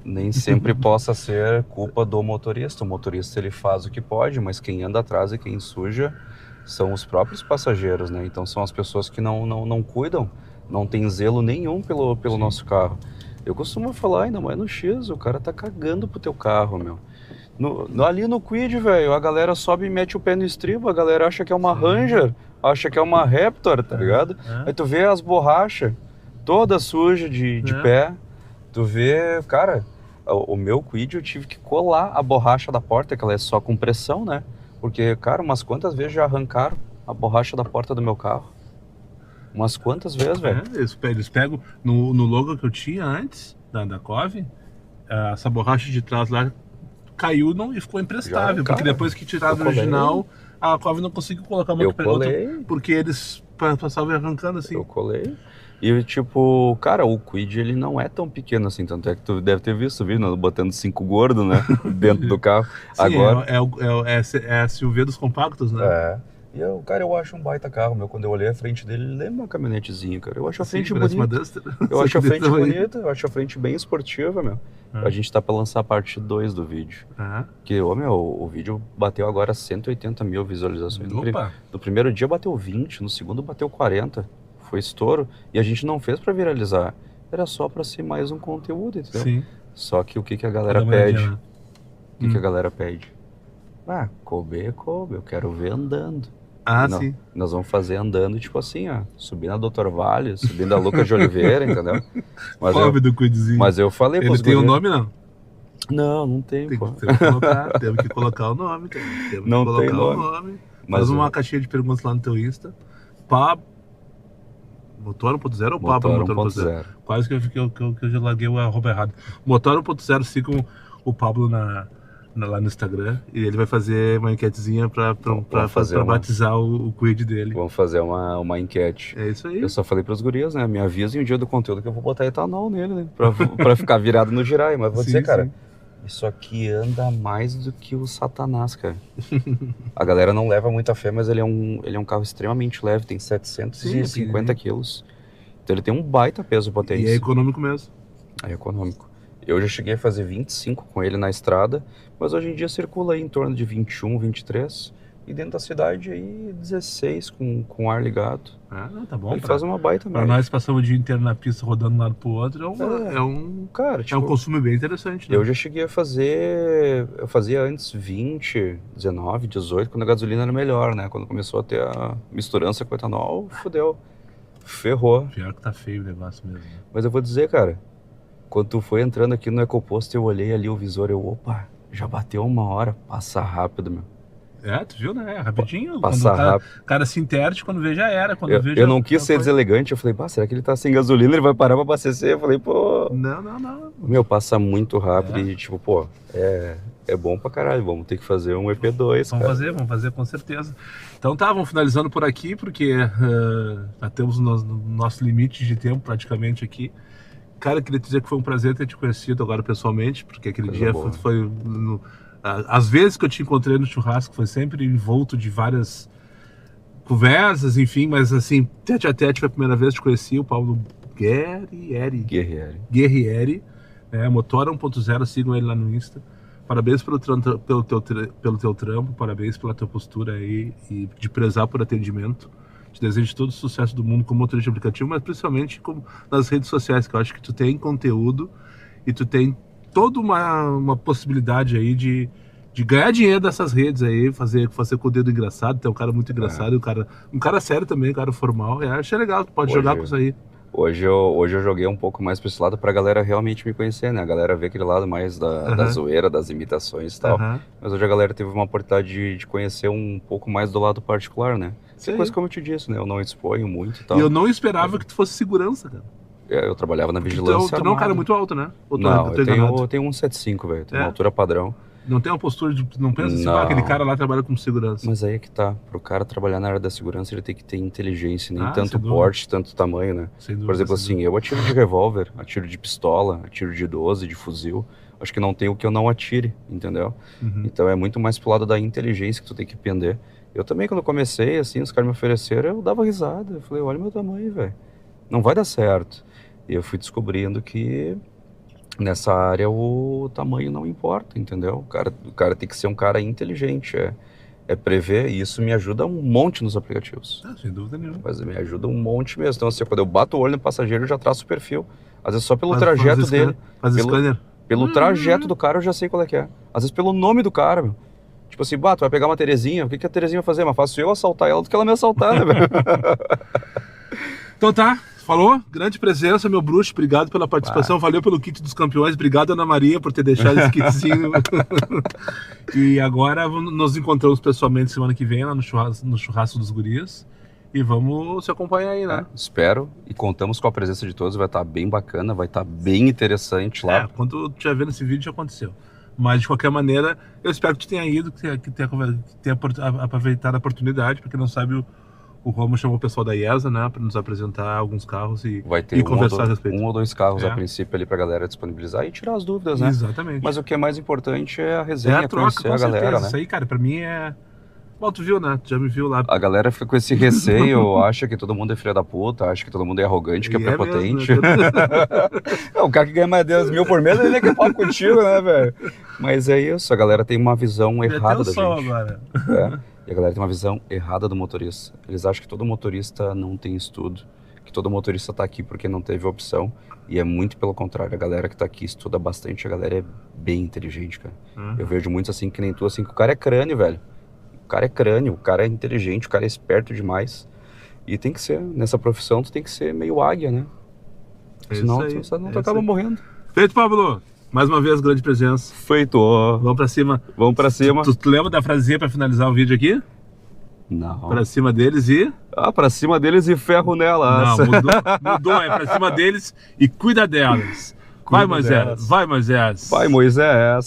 Nem sempre possa ser culpa do motorista. O motorista ele faz o que pode, mas quem anda atrás e quem suja são os próprios passageiros, né? Então são as pessoas que não cuidam, não tem zelo nenhum pelo nosso carro. Eu costumo falar, ainda mais no X, o cara tá cagando pro teu carro, meu. Ali no Kwid, velho, a galera sobe e mete o pé no estribo, a galera acha que é uma Ranger, acha que é uma Raptor, tá ligado? Aí tu vê as borrachas todas sujas de pé, tu vê, cara, o meu Kwid eu tive que colar a borracha da porta, que ela é só com pressão, né? Porque, cara, umas quantas vezes já arrancaram a borracha da porta do meu carro? Umas quantas vezes, velho? Eles pegam no logo que eu tinha antes, da Cove, essa borracha de trás lá caiu e ficou imprestável. Porque depois que tiraram o original, a Cove não conseguiu colocar uma outra, porque eles passavam arrancando assim. Eu colei. E tipo, cara, o Kwid ele não é tão pequeno assim, tanto é que tu deve ter visto o vídeo, botando 5 gordos, né, dentro do carro. Sim, agora é a SUV dos compactos, né? E eu, cara, eu acho um baita carro, meu. Quando eu olhei a frente dele, ele lembra uma caminhonetezinha, cara. Eu acho a frente parece uma bonita. Duster. Eu Só acho que a desse frente tamanho. bonita, eu acho a frente bem esportiva, meu. Ah. A gente tá pra lançar a parte 2 do vídeo. Ah. Que, ô, meu, o vídeo bateu agora 180 mil visualizações. Opa! No primeiro dia bateu 20, no segundo bateu 40. Foi estouro. E a gente não fez pra viralizar. Era só pra ser mais um conteúdo, entendeu? Sim. Só que o que a galera Dá uma pede? olhadinha, né? O que a galera pede? Ah, coube, eu quero ver andando. Ah, Não, sim. nós vamos fazer andando, tipo assim, ó, subindo a Doutor Vale, subindo a Lucas de Oliveira, entendeu? Pobre do Cuidezinho. Mas eu falei Ele pros tem um guris- nome, não? Não tem, Tem pô. temos que colocar o nome. Temos Não que colocar tem o nome. nome. Mas Faz uma eu- caixinha de perguntas lá no teu Insta. Motor 1.0 ou Pablo Motor Motor 1.0? 1.0. Quase que eu já larguei o arroba errado. Motor 1.0, sigam o Pablo lá no Instagram. E ele vai fazer uma enquetezinha pra batizar o quid dele. Vamos fazer uma enquete. É isso aí. Eu só falei pros gurias, né? Me avisem o dia do conteúdo que eu vou botar etanol nele, né? Pra ficar virado no girai. Mas vou Sim, dizer, cara, sim. isso aqui anda mais do que o Satanás, cara. A galera não leva muita fé, mas ele é um carro extremamente leve, tem 750 quilos. Então ele tem um baita peso E potência. é econômico mesmo. É econômico. Eu já cheguei a fazer 25 com ele na estrada, mas hoje em dia circula aí em torno de 21, 23. E dentro da cidade aí 16 com ar ligado. Ah, não, tá bom. Ele faz uma baita Pra média. nós passamos o dia inteiro na pista rodando de um lado pro outro, Cara, é um consumo bem interessante, né? eu já cheguei a fazer, eu fazia antes 20, 19, 18, quando a gasolina era melhor, né? Quando começou a ter a misturança com etanol, fudeu, ferrou. Pior que tá feio o negócio mesmo. Né? Mas eu vou dizer, cara, quando tu foi entrando aqui no EcoPosto, eu olhei ali o visor, opa, já bateu 1 hora, passa rápido, meu. É, tu viu, né? Rapidinho. Passa quando rápido. O cara se interte, quando vê já era. Quando vê, Eu não quis ser deselegante, eu falei, será que ele tá sem gasolina, ele vai parar pra abastecer? Eu falei, pô... Não. Meu, passa muito rápido e tipo, pô, é bom pra caralho, vamos ter que fazer um EP2, Vamos fazer com certeza. Então tá, vamos finalizando por aqui, porque já temos no nosso limite de tempo praticamente aqui. Cara, queria te dizer que foi um prazer ter te conhecido agora pessoalmente, porque aquele Coisa dia boa. foi às vezes que eu te encontrei no churrasco foi sempre envolto de várias conversas, enfim, mas assim, tete a tete foi a primeira vez que te conheci, o Paulo Guerrieri, Motor 1.0, sigam ele lá no Insta. Parabéns pelo teu trampo, parabéns pela tua postura aí e de prezar por atendimento. Te desejo todo o sucesso do mundo como motorista de aplicativo, mas principalmente nas redes sociais, que eu acho que tu tem conteúdo e tu tem toda uma possibilidade aí de ganhar dinheiro dessas redes aí, fazer com o dedo engraçado. Tu é um cara muito engraçado, um cara sério também, um cara formal. Achei legal, tu pode jogar com isso aí. Hoje eu joguei um pouco mais pra esse lado pra galera realmente me conhecer, né? A galera vê aquele lado mais da zoeira, das imitações e tal. Mas hoje a galera teve uma oportunidade de conhecer um pouco mais do lado particular, né? Que coisa como eu te disse, né? Eu não exponho muito e tal. E eu não esperava que tu fosse segurança, cara. Eu trabalhava na vigilância. Tu não é um cara muito alto, né? Não, eu tenho 1,75, velho. Tenho uma altura padrão. Não tem uma postura de... Não pensa assim, aquele cara lá trabalha como segurança. Mas aí é que tá. Pro cara trabalhar na área da segurança, ele tem que ter inteligência, nem tanto porte, tanto tamanho, né? Sem dúvida, por exemplo, assim, eu atiro de revólver, atiro de pistola, atiro de 12, de fuzil. Acho que não tem o que eu não atire, entendeu? Então é muito mais pro lado da inteligência que tu tem que pender. Eu também, quando comecei, assim, os caras me ofereceram, eu dava risada. Eu falei, olha o meu tamanho, velho. Não vai dar certo. E eu fui descobrindo que nessa área o tamanho não importa, entendeu? O cara tem que ser um cara inteligente, é prever, e isso me ajuda um monte nos aplicativos. Sem dúvida nenhuma. Mas me ajuda um monte mesmo. Então, assim, quando eu bato o olho no passageiro, eu já traço o perfil. Às vezes só pelo trajeto dele. Faz scanner. Pelo trajeto do cara, eu já sei qual é que é. Às vezes pelo nome do cara, meu. Tipo assim, tu vai pegar uma Terezinha, o que a Terezinha vai fazer? Mas faço eu assaltar ela do que ela me assaltar, né, velho? Então tá, falou? Grande presença, meu bruxo, obrigado pela participação, valeu pelo kit dos campeões, obrigado Ana Maria por ter deixado esse kitzinho. E agora nos encontramos pessoalmente semana que vem lá no churrasco dos gurias. E vamos se acompanhar aí, né? Espero e contamos com a presença de todos, vai estar bem bacana, vai estar bem interessante lá. Quando tu estiver vendo esse vídeo já aconteceu. Mas de qualquer maneira, eu espero que tu tenha ido, que tenha aproveitado a oportunidade, porque não sabe, o Romo chamou o pessoal da IESA, né, para nos apresentar alguns carros e conversar a respeito. 1 ou 2 carros a princípio ali pra galera disponibilizar e tirar as dúvidas, né? Exatamente. Mas o que é mais importante é a resenha, a troca, conhecer a galera, né? Isso aí, cara, pra mim Bom, tu viu, né? Tu já me viu lá. A galera fica com esse receio, acha que todo mundo é filha da puta, acha que todo mundo é arrogante, que é E prepotente. mesmo, né? O cara que ganha mais de 10 mil por mês, ele quer papo contigo, né, velho? Mas é isso, a galera tem uma visão errada da sol gente. agora. É, e a galera tem uma visão errada do motorista. Eles acham que todo motorista não tem estudo, que todo motorista tá aqui porque não teve opção. E é muito pelo contrário, a galera que tá aqui estuda bastante, a galera é bem inteligente, cara. Eu vejo muitos assim, que nem tu, assim, que o cara é crânio, velho. O cara é crânio, o cara é inteligente, o cara é esperto demais. E tem que ser, nessa profissão, tu tem que ser meio águia, né? Senão tu acaba morrendo. Feito, Pablo. Mais uma vez, grande presença. Feito. Vamos pra cima. Vamos pra cima. Tu lembra da frasezinha pra finalizar o vídeo aqui? Não. Pra cima deles e... Pra cima deles e ferro nelas. Não, mudou. É pra cima deles e cuida delas. Vai, Moisés. Vai, Moisés. Vai, Moisés.